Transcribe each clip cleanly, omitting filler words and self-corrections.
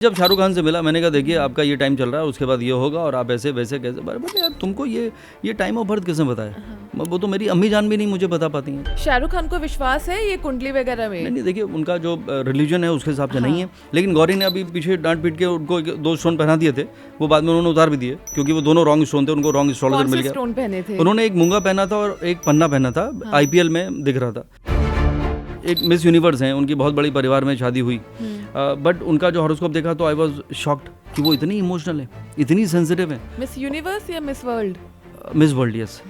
जब शाहरुख खान से मिला मैंने कहा देखिए आपका ये टाइम चल रहा है, उसके बाद ये होगा और आप ऐसे वैसे कैसे। बराबर यार, तुमको ये टाइम ऑफ बर्थ किसने बताया? वो तो मेरी अम्मी जान भी नहीं मुझे बता पाती हैं। शाहरुख खान को विश्वास है ये कुंडली वगैरह में? नहीं देखिए, उनका जो रिलीजन है उसके हिसाब से नहीं है, लेकिन गौरी ने अभी पीछे डांट पीट के उनको 2 स्टोन पहना दिए थे, वो बाद में उन्होंने उतार भी दिए क्योंकि वो दोनों रॉन्ग स्टोन थे, उनको रॉन्ग एस्ट्रोलॉजर मिल गया। स्टोन पहने थे उन्होंने एक मूंगा पहना था और एक पन्ना पहना था, IPL में दिख रहा था। एक मिस यूनिवर्स हैं, उनकी बहुत बड़ी परिवार में शादी हुई, बट उनका जो हॉरोस्कोप देखा तो आई वाज शॉक्ड कि वो इतनी इमोशनल है, इतनी सेंसिटिव है। मिस यूनिवर्स या miss world? Miss world, yes.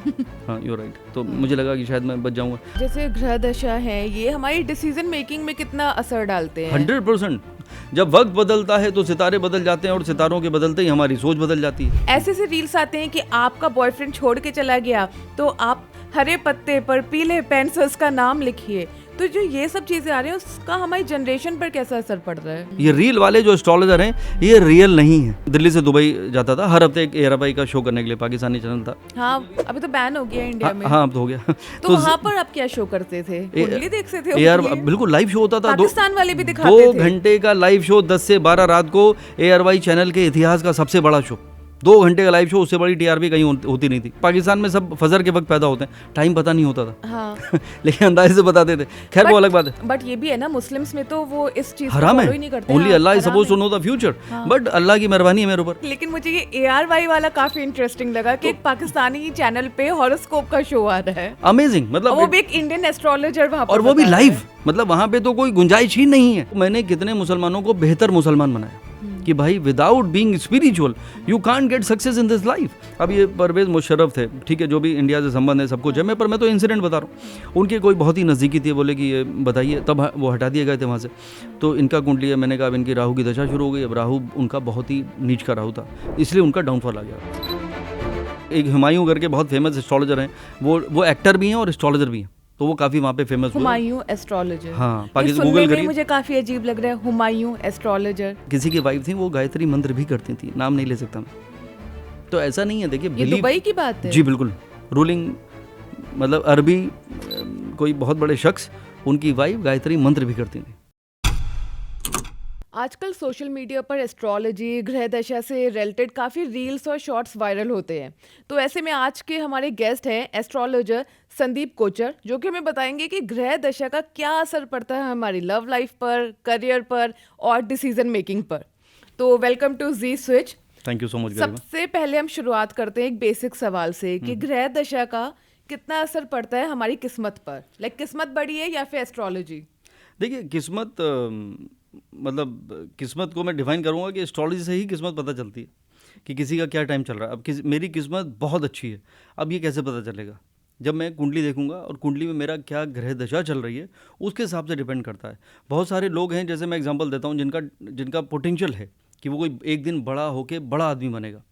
हाँ, यू राइट। तो मुझे लगा कि शायद मैं बच जाऊंगा। जैसे ग्रह दशा है, ये हमारी डिसीजन मेकिंग में कितना असर डालते हैं? 100%। जब वक्त बदलता है तो सितारे बदल जाते हैं और सितारों के बदलते ही हमारी सोच बदल जाती है। ऐसे से रील्स आते हैं कि आपका बॉयफ्रेंड छोड़ के चला गया तो आप हरे पत्ते पर पीले पेन से उसका नाम लिखिए। तो जो ये सब चीजें आ रही हैं उसका हमारी जनरेशन पर कैसा असर पड़ रहा है? ये रील वाले जो एस्ट्रोलॉजर हैं ये रियल नहीं है। दिल्ली से दुबई जाता था हर हफ्ते एक एयराबाई का शो करने के लिए, पाकिस्तानी चैनल था। हाँ, अभी तो बैन हो गया इंडिया में। हाँ, अब तो हो गया। तो वहाँ पर आप क्या शो करते थे? कुंडली देखते थे? यार बिल्कुल लाइव शो होता था। पाकिस्तान वाले भी दिखाते थे। 2 घंटे का लाइव शो 10 से 12 रात को, ARY चैनल के इतिहास का सबसे बड़ा शो। 2 घंटे का लाइव शो, उससे बड़ी TRP कहीं होती नहीं थी। पाकिस्तान में सब फजर के वक्त पैदा होते हैं, टाइम पता नहीं होता था। हाँ। लेकिन अंदाजे से बताते थे। खैर वो अलग बात है। बट ये भी है ना, मुस्लिम्स में तो वो इस चीज को हराम फॉलो ही नहीं है। करते। Only Allah is supposed to know the future, but Allah की मेहरबानी है मेरे ऊपर। लेकिन मुझे ये ARY वाला काफी इंटरेस्टिंग लगा कि एक पाकिस्तानी चैनल पे हॉरोस्कोप का शो आ रहा है। अमेजिंग, मतलब वो भी एक इंडियन एस्ट्रोलॉजर वहाँ पर, और वो भी बता रहा है। लाइव, मतलब वहाँ पे तो कोई गुंजाइश ही नहीं है। मैंने कितने मुसलमानों को बेहतर मुसलमान बनाया कि भाई without being spiritual you can't get success in this life. अब ये परवेज मुशर्रफ थे, ठीक है, जो भी इंडिया से संबंध है सब कुछ है, मैं तो इंसिडेंट बता रहा हूँ। उनके कोई बहुत ही नज़दीकी थी, बोले कि ये बताइए, तब वो हटा दिए गए थे वहाँ से। तो इनका कुंडली है, मैंने कहा अब इनकी राहु की दशा शुरू हो गई। अब राहु उनका बहुत ही नीच का राहु था, इसलिए उनका डाउनफॉल आ गया। एक हुमायूं करके बहुत फेमस एस्ट्रोलॉजर हैं, वो एक्टर भी हैं और एस्ट्रोलॉजर भी हैं, तो वो काफी वहाँ पे फेमस हुए। हुमायूं एस्ट्रोलॉजर? हाँ, पाकिस्तान गूगल करिए। मुझे काफी अजीब लग रहा है, हुमायूं एस्ट्रोलॉजर। किसी की वाइफ थी, वो गायत्री मंत्र भी करती थी, नाम नहीं ले सकता मैं। तो ऐसा नहीं है, देखिए ये दुबई की बात है? जी बिल्कुल। रूलिंग मतलब अरबी कोई बहुत बड़े शख्स, उनकी वाइफ गायत्री मंत्र भी करती थी। आजकल सोशल मीडिया पर एस्ट्रोलॉजी, ग्रह दशा से रिलेटेड काफ़ी रील्स और शॉर्ट्स वायरल होते हैं। तो ऐसे में आज के हमारे गेस्ट हैं एस्ट्रोलॉजर संदीप कोचर, जो कि हमें बताएंगे कि ग्रह दशा का क्या असर पड़ता है हमारी लव लाइफ पर, करियर पर और डिसीजन मेकिंग पर। तो welcome to G switch. Thank you so much. सबसे पहले हम शुरुआत करते हैं एक बेसिक सवाल से कि ग्रह दशा का कितना असर पड़ता है हमारी किस्मत पर? लाइक किस्मत बड़ी है या फिर एस्ट्रोलॉजी? देखिए किस्मत, मतलब किस्मत को मैं डिफाइन करूंगा कि एस्ट्रोलॉजी से ही किस्मत पता चलती है कि किसी का क्या टाइम चल रहा है। अब मेरी किस्मत बहुत अच्छी है, अब ये कैसे पता चलेगा? जब मैं कुंडली देखूंगा और कुंडली में मेरा क्या ग्रह दशा चल रही है उसके हिसाब से डिपेंड करता है। बहुत सारे लोग हैं, जैसे मैं एग्जांपल देता हूँ, जिनका पोटेंशियल है कि वो कोई एक दिन बड़ा होके बड़ा आदमी बनेगा,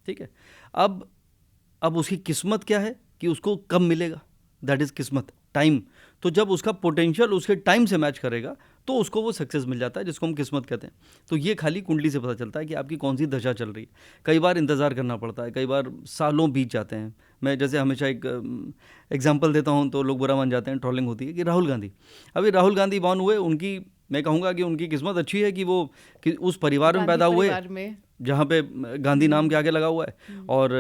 ठीक है। अब उसकी किस्मत क्या है कि उसको कब मिलेगा, दैट इज़ किस्मत, टाइम। तो जब उसका पोटेंशियल उसके टाइम से मैच करेगा तो उसको वो सक्सेस मिल जाता है, जिसको हम किस्मत कहते हैं। तो ये खाली कुंडली से पता चलता है कि आपकी कौन सी दशा चल रही है। कई बार इंतज़ार करना पड़ता है, कई बार सालों बीत जाते हैं। मैं जैसे हमेशा एक एग्जांपल देता हूँ तो लोग बुरा मान जाते हैं, ट्रोलिंग होती है कि राहुल गांधी बॉर्न हुए, उनकी मैं कहूँगा कि उनकी किस्मत अच्छी है कि उस परिवार में पैदा हुए जहाँ पे गांधी नाम के आगे लगा हुआ है। और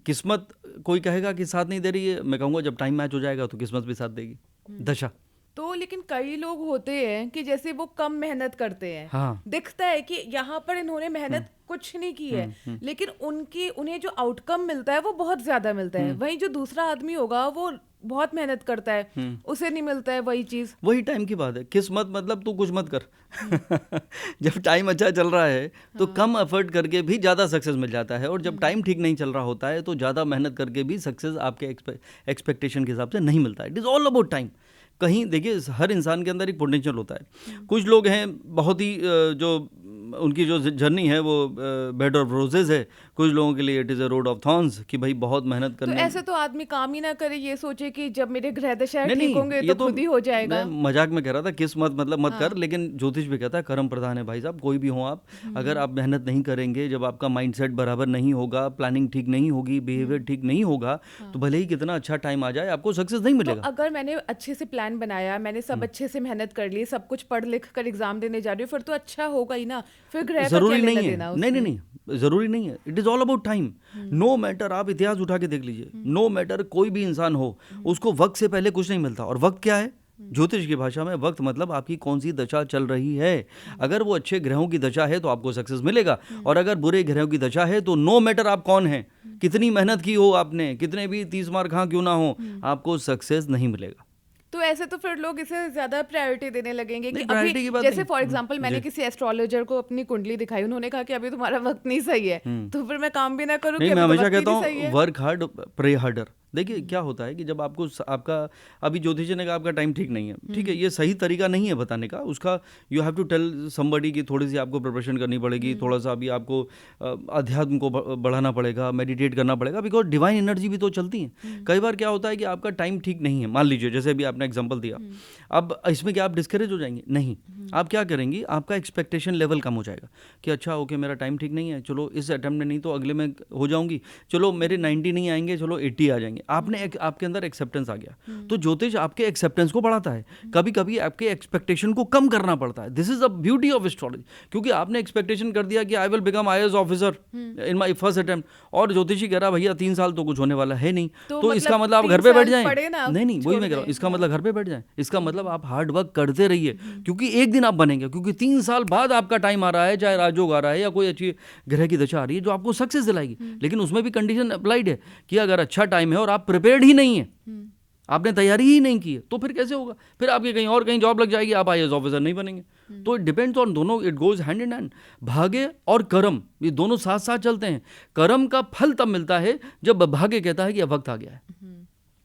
किस्मत कोई कहेगा कि साथ नहीं दे रही है, मैं कहूँगा जब टाइम मैच हो जाएगा तो किस्मत भी साथ देगी, दशा। तो लेकिन कई लोग होते हैं कि जैसे वो कम मेहनत करते हैं, हाँ। दिखता है कि यहाँ पर इन्होंने मेहनत कुछ नहीं की है, लेकिन उन्हें जो आउटकम मिलता है वो बहुत ज्यादा मिलता है। वहीं जो दूसरा आदमी होगा वो बहुत मेहनत करता है, उसे नहीं मिलता है वही चीज। वही टाइम की बात है। किस्मत मतलब तू कुछ मत कर। जब टाइम अच्छा चल रहा है तो कम एफर्ट करके भी ज़्यादा सक्सेस मिल जाता है, और जब टाइम ठीक नहीं चल रहा होता है तो ज़्यादा मेहनत करके भी सक्सेस आपके एक्सपेक्टेशन के हिसाब से नहीं मिलता है। It is all about time. कहीं देखिए, हर इंसान के अंदर एक पोटेंशियल होता है। कुछ लोग हैं बहुत ही जो उनकी जो जर्नी है वो बेड ऑफ रोजेज है, कुछ लोगों के लिए it is a road of thorns कि भाई बहुत मेहनत करने। तो ऐसे तो आदमी काम ही ना करे, ये सोचे कि जब मेरे ग्रह दशा ठीक होंगे तो खुद ही हो जाएगा। मैं मजाक में कह रहा था, किस्मत मतलब मत कर, लेकिन ज्योतिष भी कहता है कर्म प्रधान है भाई साहब। कोई भी हो आप, अगर आप मेहनत नहीं करेंगे, जब आपका माइंडसेट बराबर नहीं होगा, प्लानिंग ठीक नहीं होगी, बिहेवियर ठीक नहीं होगा, तो भले ही कितना अच्छा टाइम आ जाए आपको सक्सेस नहीं मिलेगा। तो अगर मैंने अच्छे से प्लान प्लान बनाया, मैंने सब अच्छे से मेहनत कर ली, सब कुछ पढ़ लिख कर एग्जाम देने जा रही हूँ, फिर तो अच्छा होगा ही ना। फिर ग्रह का क्या जरूरी लेना नहीं है, देना नहीं नहीं उसमें? नहीं, जरूरी नहीं है। It is all about time. No matter, आप इतिहास उठा के देख लीजिए, नो मैटर कोई भी इंसान हो, उसको वक्त से पहले कुछ नहीं मिलता। और वक्त क्या है? ज्योतिष की भाषा में वक्त मतलब आपकी कौन सी दशा चल रही है। अगर वो अच्छे ग्रहों की दशा है तो आपको सक्सेस मिलेगा, और अगर बुरे ग्रहों की दशा है तो नो मैटर आप कौन हैं, कितनी मेहनत की हो आपने, कितने भी 30 मार खा क्यों ना हो, आपको सक्सेस नहीं मिलेगा। तो ऐसे तो फिर लोग इसे ज्यादा प्रायोरिटी देने लगेंगे कि नहीं, अभी, प्रायोरिटी की बात जैसे नहीं। फॉर एग्जांपल मैंने जी। किसी एस्ट्रोलॉजर को अपनी कुंडली दिखाई, उन्होंने कहा कि अभी तुम्हारा वक्त नहीं सही है, तो फिर मैं काम भी ना करूँ नहीं, कि मैं अभी तो हमेशा वक्त ही कहता नहीं सही हूँ है। Work hard pray harder. देखिए क्या होता है कि जब आपको आपका, अभी ज्योतिष ने कहा आपका टाइम ठीक नहीं है, ठीक है, ये सही तरीका नहीं है बताने का उसका। You have to tell somebody कि थोड़ी सी आपको प्रिपरेशन करनी पड़ेगी, थोड़ा सा अभी आपको अध्यात्म को बढ़ाना पड़ेगा, मेडिटेट करना पड़ेगा, बिकॉज डिवाइन एनर्जी भी तो चलती है। कई बार क्या होता है कि आपका टाइम ठीक नहीं है, मान लीजिए जैसे अभी आपने एग्जाम्पल दिया, अब इसमें क्या आप डिस्करेज हो जाएंगे? नहीं, आप क्या करेंगी, आपका एक्सपेक्टेशन लेवल कम हो जाएगा कि अच्छा ओके मेरा टाइम ठीक नहीं है, चलो इस अटेम्प्ट में नहीं तो अगले में हो जाऊंगी, चलो मेरे 90 नहीं आएंगे, चलो 80 आ जाएंगे। आपने आपके अंदर एक्सेप्टेंस आ गया। तो ज्योतिष आपके एक्सेप्टेंस को बढ़ाता है, कभी कभी आपके एक्सपेक्टेशन को कम करना पड़ता है। This is the beauty of astrology, क्योंकि आपने एक्सपेक्टेशन कर दिया कि I will become IAS officer in my first attempt, और ज्योतिषी कह रहा भैया 3 साल तो कुछ होने वाला है नहीं, तो इसका मतलब आप घर पे बैठ जाएं। नहीं नहीं, वही मैं कह रहा हूँ, इसका मतलब घर पे बैठ जाएं, इसका मतलब आप हार्ड वर्क करते रहिए, क्योंकि एक दिन आप बनेंगे, क्योंकि 3 साल बाद आपका टाइम आ रहा है, चाहे राजयोग आ रहा है या कोई अच्छी ग्रह की दशा आ रही है जो आपको सक्सेस दिलाएगी। लेकिन उसमें भी कंडीशन अप्लाइड है कि अगर अच्छा टाइम है और आप प्रिपेयर्ड ही नहीं है, आपने तैयारी ही नहीं की है, तो फिर कैसे होगा? फिर आपकी कहीं और कहीं जॉब लग जाएगी, आप आईएएस ऑफिसर नहीं बनेंगे। तो इट डिपेंड्स ऑन दोनों, it goes hand in hand. भाग्य और कर्म ये दोनों साथ साथ चलते हैं। कर्म का फल तब मिलता है जब भाग्य कहता है कि अब वक्त आ गया है।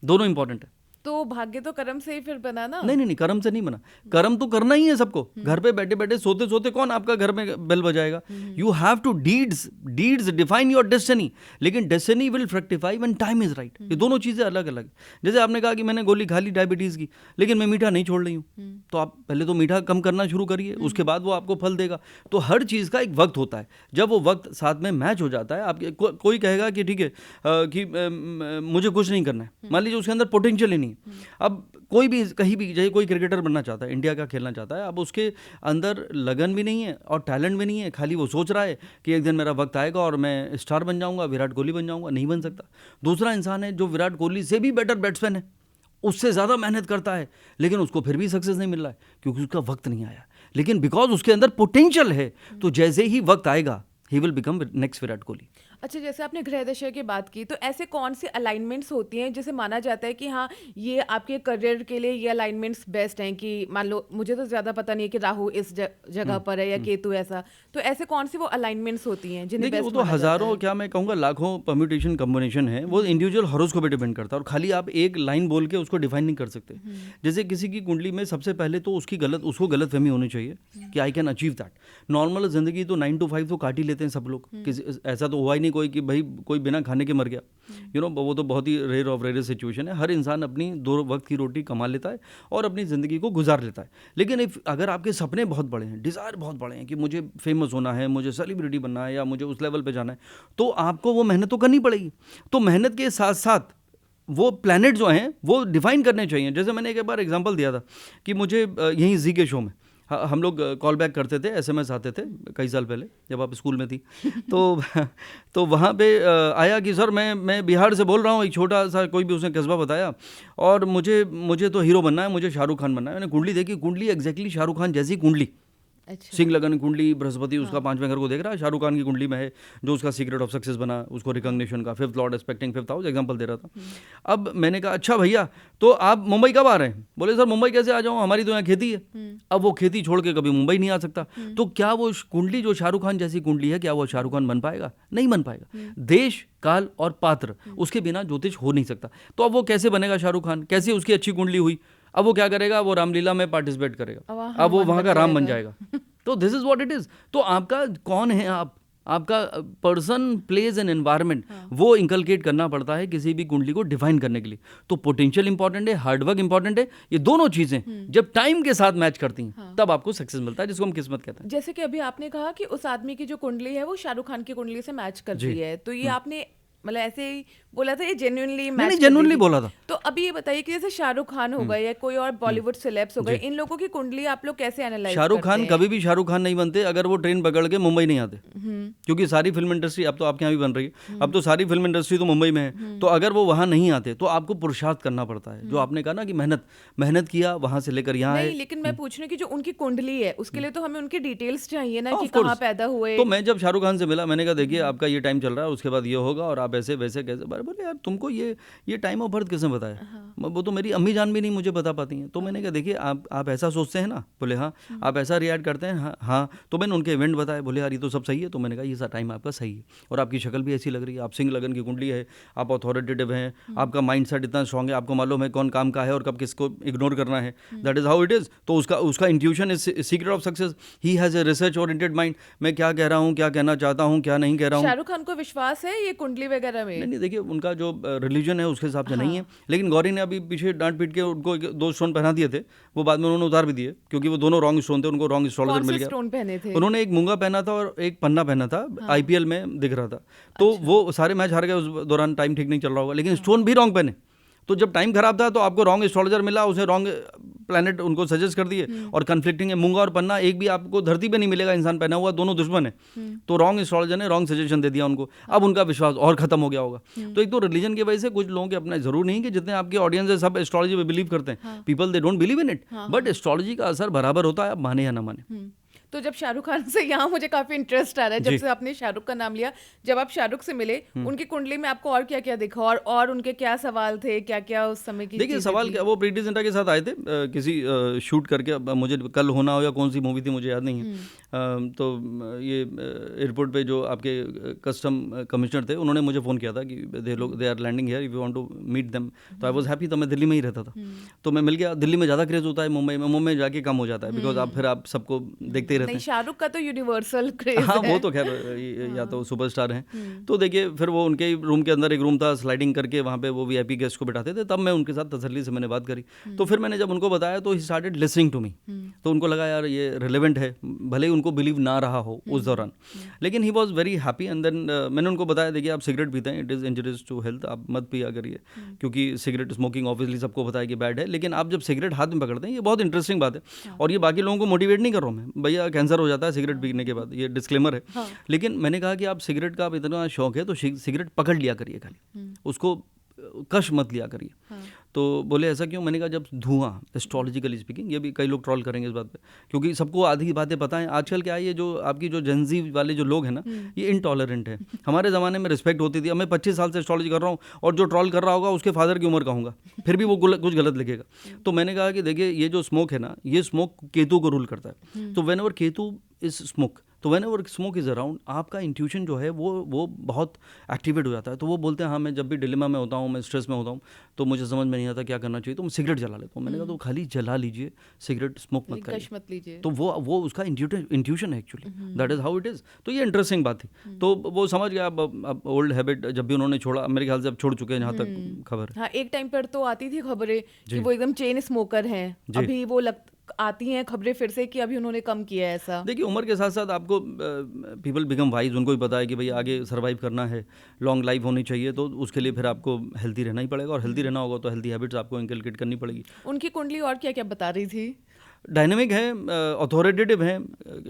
दोनों इंपॉर्टेंट है। तो भाग्य तो कर्म से ही फिर बना ना। नहीं नहीं नहीं, कर्म से नहीं बना। कर्म तो करना ही है सबको। घर पे बैठे बैठे सोते सोते कौन आपका घर में बेल बजाएगा? You have to deeds define your destiny, लेकिन destiny will fructify when time is right. ये दोनों चीजें अलग अलग। जैसे आपने कहा कि मैंने गोली खा ली डायबिटीज की, लेकिन मैं मीठा नहीं छोड़ रही हूँ, तो आप पहले तो मीठा कम करना शुरू करिए, उसके बाद वो आपको फल देगा। तो हर चीज का एक वक्त होता है, जब वो वक्त साथ में मैच हो जाता है। आपके कोई कहेगा कि ठीक है कि मुझे कुछ नहीं करना है, मान लीजिए उसके अंदर पोटेंशियल ही नहीं है। अब कोई भी कहीं भी, जैसे कोई क्रिकेटर बनना चाहता है, इंडिया का खेलना चाहता है, अब उसके अंदर लगन भी नहीं है और टैलेंट भी नहीं है, खाली वो सोच रहा है कि एक दिन मेरा वक्त आएगा और मैं स्टार बन जाऊंगा, विराट कोहली बन जाऊंगा। नहीं बन सकता। दूसरा इंसान है जो विराट कोहली से भी बेटर बैट्समैन है, उससे ज़्यादा मेहनत करता है, लेकिन उसको फिर भी सक्सेस नहीं मिल रहा है क्योंकि उसका वक्त नहीं आया। लेकिन बिकॉज उसके अंदर पोटेंशियल है, तो जैसे ही वक्त आएगा he will become next Virat Kohli. अच्छा, जैसे आपने ग्रह दशा की बात की, तो ऐसे कौन सी अलाइनमेंट्स होती हैं जिसे माना जाता है कि हाँ ये आपके करियर के लिए ये अलाइनमेंट्स बेस्ट हैं? कि मान लो मुझे तो ज़्यादा पता नहीं है कि राहु इस जगह पर है या केतु ऐसा, तो ऐसे कौन सी वो अलाइनमेंट्स होती हैं जिन्हें देखिए बेस्ट वो तो माना जाता हजारों, है? क्या मैं कहूँगा लाखों परम्यूटेशन कॉम्बिनेशन है, वो इंडिविजुअल हॉरोस्कोप पे डिपेंड करता है, और खाली आप एक लाइन बोल के उसको डिफाइन नहीं कर सकते। जैसे किसी की कुंडली में सबसे पहले तो उसको गलत फहमी होनी चाहिए कि I can achieve that. Normal जिंदगी तो 9 to 5 तो काट ही लेते हैं सब लोग, ऐसा तो हुआ ही नहीं कोई कि भाई कोई बिना खाने के मर गया, वो तो बहुत ही रेयर ऑफ रेयर सिचुएशन है। हर इंसान अपनी 2 वक्त की रोटी कमा लेता है और अपनी ज़िंदगी को गुजार लेता है। लेकिन अगर आपके सपने बहुत बड़े हैं, डिज़ायर बहुत बड़े हैं कि मुझे फेमस होना है, मुझे सेलिब्रिटी बनना है या मुझे उस लेवल पे जाना है, तो आपको वो मेहनत तो करनी पड़ेगी। तो मेहनत के साथ साथ वो प्लैनेट जो हैं वो डिफाइन करने चाहिए। जैसे मैंने एक बार एग्जांपल दिया था कि मुझे यहीं जी के शो में हम लोग कॉल बैक करते थे, एसएमएस आते थे कई साल पहले जब आप स्कूल में थी, तो वहाँ पे आया कि सर मैं बिहार से बोल रहा हूँ, एक छोटा सा कोई भी उसने कस्बा बताया, और मुझे तो हीरो बनना है, मुझे शाहरुख खान बनना है। मैंने कुंडली देखी, कुंडली एग्जैक्टली शाहरुख खान जैसी कुंडली। अच्छा। सिंह लगन कुंडली, बृहस्पति उसका 5वें घर को देख रहा है, शाहरुख खान की कुंडली में है जो उसका सीक्रेट ऑफ सक्सेस बना, उसको रिकॉग्निशन का 5th lord expecting 5th house, example दे रहा था। अब मैंने कहा अच्छा भैया तो आप मुंबई कब आ रहे हैं? बोले सर मुंबई कैसे आ जाऊँ, हमारी तो यहाँ खेती है। अब वो खेती छोड़ के कभी मुंबई नहीं आ सकता, तो क्या वो कुंडली जो शाहरुख खान जैसी कुंडली है, क्या वो शाहरुख खान बन पाएगा? नहीं बन पाएगा। देश, काल और पात्र, उसके बिना ज्योतिष हो नहीं सकता। तो अब वो कैसे बनेगा शाहरुख खान? कैसे उसकी अच्छी कुंडली हुई? अब वो क्या करेगा, वो रामलीला में पार्टिसिपेट करेगा, अब वो वहाँ का राम बन जाएगा। तो this is what it is. तो आपका कौन है, आपका पर्सन, प्लेज एन एनवायरनमेंट, वो इंकलकेट करना पड़ता है किसी भी कुंडली को डिफाइन करने के लिए। तो पोटेंशियल इंपॉर्टेंट है, हार्डवर्क इंपॉर्टेंट है। ये दोनों चीजें जब टाइम के साथ मैच करती हैं तब आपको सक्सेस मिलता है, जिसको हम किस्मत कहते हैं। जैसे कि अभी आपने कहा कि उस आदमी की जो कुंडली है वो शाहरुख खान की कुंडली से मैच करती है, तो ये आपने मतलब ऐसे ही बोला था, ये जेन्युइनली नहीं मैच नहीं कर जेन्युइनली देगी? बोला था। तो अभी ये बताइए कि जैसे शाहरुख खान हो गए या कोई और बॉलीवुड सेलेब्स हो गए, जी। इन लोगों की कुंडली आप लोग कैसे एनालाइज शाहरुख करते खान हैं? कभी भी शाहरुख खान नहीं बनते अगर वो ट्रेन पकड़ के मुंबई नहीं आते, क्योंकि सारी फिल्म इंडस्ट्री अब तो आपके यहाँ भी बन रही है, अब तो सारी फिल्म इंडस्ट्री तो मुंबई में है, तो अगर वो वहाँ नहीं आते तो आपको पुरुषार्थ करना पड़ता है, जो आपने कहा ना कि मेहनत मेहनत किया वहाँ से लेकर यहाँ नहीं, आए। लेकिन मैं पूछ रही हूँ कि जो उनकी कुंडली है उसके लिए तो हमें उनकी डिटेल्स चाहिए ना, कि ऑफ कहाँ कोर्स। पैदा हुए। तो मैं जब शाहरुख खान से मिला मैंने कहा देखिए आपका ये टाइम चल रहा है, उसके बाद ये होगा और आप ऐसे वैसे कैसे, बोले यार तुमको ये टाइम ऑफ बर्थ किसने बताया? वो तो मेरी अम्मी जान भी नहीं मुझे बता पाती हैं। तो मैंने कहा देखिए आप ऐसा सोचते हैं ना, बोले हाँ। आप ऐसा रिएक्ट करते हैं, हाँ हाँ। तो मैंने उनके इवेंट बताए, बोले यार ये तो सब सही है। तो मैंने कहा ये टाइम आपका सही है और आपकी शक्ल भी ऐसी लग रही है, आप सिंह लगन की कुंडली है, आप अथॉरिटेटिव हैं, आपका माइंड सेट इतना स्ट्रांग है, आपको मालूम है कौन काम का है और कब किसको इग्नोर करना है। That is how it is. तो उसका intuition is secret of success. He has a research oriented mind. मैं क्या कह रहा हूँ, क्या कहना चाहता हूँ, क्या नहीं कह रहा हूँ। शाहरुख खान को विश्वास है ये कुंडली वगैरह में? नहीं देखिए उनका जो रिलीजन है उसके हिसाब से नहीं है, लेकिन गौरी ने अभी पीछे डांट पीट के उनको 2 स्टोन पहना दिए थे, वो बाद में उन्होंने उतार भी दिए क्योंकि वो दोनों रॉन्ग स्टोन थे, उनको रॉन्ग एस्ट्रोलॉजर कौन मिल से गया। स्टोन पहने थे? उन्होंने एक मूंगा पहना था और एक पन्ना पहना था, आईपीएल में दिख रहा था। तो वो सारे मैच हार गए उस दौरान, टाइम ठीक नहीं चल रहा होगा, लेकिन स्टोन भी रॉन्ग पहने। तो जब टाइम खराब था तो आपको रॉन्ग एस्ट्रोलॉजर मिला, उसे रॉन्ग प्लैनेट उनको सजेस्ट कर दिए और कन्फ्लिक्टिंग है। मूंगा और पन्ना एक भी आपको धरती पे नहीं मिलेगा इंसान पहना हुआ, दोनों दुश्मन है। तो रॉन्ग एस्ट्रोलॉजर ने रॉन्ग सजेशन दे दिया उनको, अब उनका विश्वास और खत्म हो गया होगा। तो एक तो रिलीजन की वजह से कुछ लोगों के अपना, जरूर नहीं कि जितने आपके ऑडियंस है सब एस्ट्रोलॉजी पे बिलीव करते हैं, people they don't believe in it, but astrology का असर बराबर होता है, आप माने या ना माने। तो जब शाहरुख खान से, यहाँ मुझे काफी इंटरेस्ट आ रहा है जब से आपने शाहरुख का नाम लिया, जब आप शाहरुख से मिले उनकी कुंडली में आपको और क्या क्या दिखा, और उनके क्या सवाल थे, क्या क्या उस समय की देखिए चीजें सवाल थी? क्या, वो प्रीति जिंटा के साथ आए थे किसी शूट करके, अब मुझे कल होना हो या कौन सी मूवी थी मुझे याद नहीं है। तो ये एयरपोर्ट पे जो आपके कस्टम कमिश्नर थे उन्होंने मुझे फ़ोन किया था कि they are landing here, if you want to meet them. तो आई वाज हैप्पी, तो मैं दिल्ली में ही रहता था, तो मैं मिल गया। दिल्ली में ज़्यादा क्रेज़ होता है, मुंबई जाके कम हो जाता है, बिकॉज आप फिर आप सबको देखते ही रहते नहीं, हैं। शाहरुख का तो यूनिवर्सल क्रेज हाँ है। वो तो खैर या तो सुपरस्टार हैं। तो देखिए फिर वो उनके ही रूम के अंदर एक रूम था, स्लाइडिंग करके वहाँ पे वो वीआईपी गेस्ट को बिठाते थे, तब मैं उनके साथ तसल्ली से मैंने बात करी। तो फिर मैंने जब उनको बताया तो he started listening to me. तो उनको लगा यार ये रिलेवेंट है, भले ही उनको बिलीव ना रहा हो उस दौरान, लेकिन he was very happy. And then मैंने उनको बताया देखिए आप सिगरेट पीते हैं, it is injurious to health, आप मत पिया करिए, क्योंकि सिगरेट स्मोकिंग ऑब्वियसली सबको पता है कि बैड है, लेकिन आप जब सिगरेट हाथ में पकड़ते हैं ये बहुत इंटरेस्टिंग बात है। और ये बाकी लोगों को मोटिवेट नहीं कर रहा हूँ मैं, भैया कैंसर हो जाता है सिगरेट पीने के बाद, ये डिस्क्लेमर है। लेकिन मैंने कहा कि आप सिगरेट का आप इतना शौक है तो सिगरेट पकड़ लिया करिए खाली, उसको कश मत लिया करिए। तो बोले ऐसा क्यों? मैंने कहा जब धुआं, एस्ट्रोलॉजिकली स्पीकिंग, ये भी कई लोग ट्रोल करेंगे इस बात पे, क्योंकि सबको आधी बातें पता है। आजकल क्या है, ये जो आपकी जो जेंजी वाले जो लोग हैं ना, ये इनटॉलरेंट है। हमारे ज़माने में रिस्पेक्ट होती थी। अब मैं 25 साल से एस्ट्रोलॉजी कर रहा हूँ और जो ट्रोल कर रहा होगा उसके फादर की उम्र का होगा, फिर भी वो कुछ गलत लिखेगा। तो मैंने कहा कि देखिए ये जो स्मोक है ना, ये स्मोक केतु को रूल करता है। तो व्हेनेवर केतु इज स्मोक, तो व्हेनेवर स्मोक इज अराउंड, आपका इंट्यूशन जो है वो बहुत एक्टिवेट हो जाता है। तो वो बोलते हैं हाँ मैं जब भी डिलेमा में होता हूँ, मैं स्ट्रेस में होता हूँ, तो मुझे समझ में नहीं आता क्या करना चाहिए, तो मैं सिगरेट जला लेता हूँ। मैंने कहा तो खाली जला लीजिए, सिगरेट स्मोक मत कश करिए। मत लीजिए। तो वो उसका इंट्यूशन है actually, that is how it is. तो ये इंटरेस्टिंग बात थी। तो वो समझ गया। अब ओल्ड हैबिट जब भी उन्होंने छोड़ा, मेरे ख्याल से अब छोड़ चुके हैं जहाँ तक खबर है। हाँ, एक टाइम पर तो आती थी खबरें कि वो एकदम चेन स्मोकर हैं, अभी वो आती हैं खबरें फिर से कि अभी उन्होंने कम किया है ऐसा। देखिए उम्र के साथ साथ आपको पीपल बिकम वाइज, उनको भी पता है कि भाई आगे सर्वाइव करना है, लॉन्ग लाइफ होनी चाहिए, तो उसके लिए फिर आपको हेल्दी रहना ही पड़ेगा, और हेल्दी रहना होगा तो हेल्दी हैबिट्स आपको इनकलकेट करनी पड़ेगी। उनकी कुंडली और क्या क्या बता रही थी? डायनेमिक है, अथॉरिटेटिव है,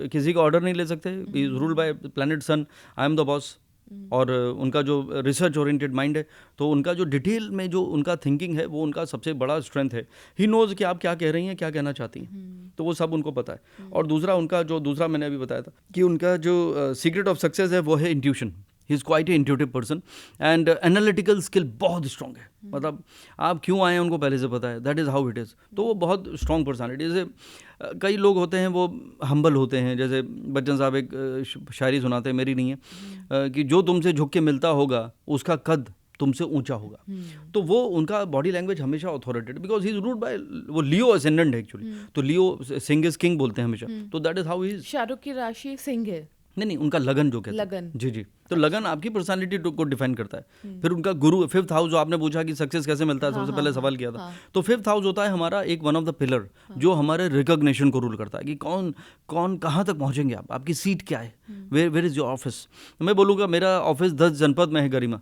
किसी का ऑर्डर नहीं ले सकते, is ruled by planet sun, I am the boss. और उनका जो रिसर्च ओरिएंटेड माइंड है, तो उनका जो डिटेल में जो उनका थिंकिंग है वो उनका सबसे बड़ा स्ट्रेंथ है। ही नोज कि आप क्या कह रही हैं, क्या कहना चाहती हैं, तो वो सब उनको पता है। और दूसरा मैंने अभी बताया था कि उनका जो सीक्रेट ऑफ सक्सेस है वो है intuition. He is quite a intuitive person and analytical skill बहुत स्ट्रॉन्ग है। मतलब आप क्यों आए हैं उनको पहले से पता है, that is how it is. तो वो बहुत स्ट्रॉन्ग पर्सनालिटी। जैसे कई लोग होते हैं वो हम्बल होते हैं, जैसे बच्चन साहब एक शायरी सुनाते हैं, मेरी नहीं है, कि जो तुमसे झुक के मिलता होगा उसका कद तुमसे ऊंचा होगा। तो वो उनका बॉडी लैंग्वेज हमेशा authoritative, because he is ruled bye, वो लियो असेंडेंट है एक्चुअली, तो लियो सिंह इज किंग बोलते हैं हमेशा, तो that is how he is. Shahrukh की राशि सिंह है? नहीं, उनका लगन जो कहते हैं, लगन। जी। तो लगन आपकी पर्सनालिटी को डिफाइन करता है। फिर उनका गुरु, 5th हाउस, जो आपने पूछा कि सक्सेस कैसे मिलता है, सबसे पहले सवाल किया था, तो 5th हाउस होता है हमारा एक वन ऑफ द पिलर, जो हमारे रिकॉग्निशन को रूल करता है कि कौन कहाँ तक पहुँचेंगे आपकी सीट क्या है, वेयर इज योर ऑफिस। मैं बोलूँगा मेरा ऑफिस 10 जनपद में है, गरिमा,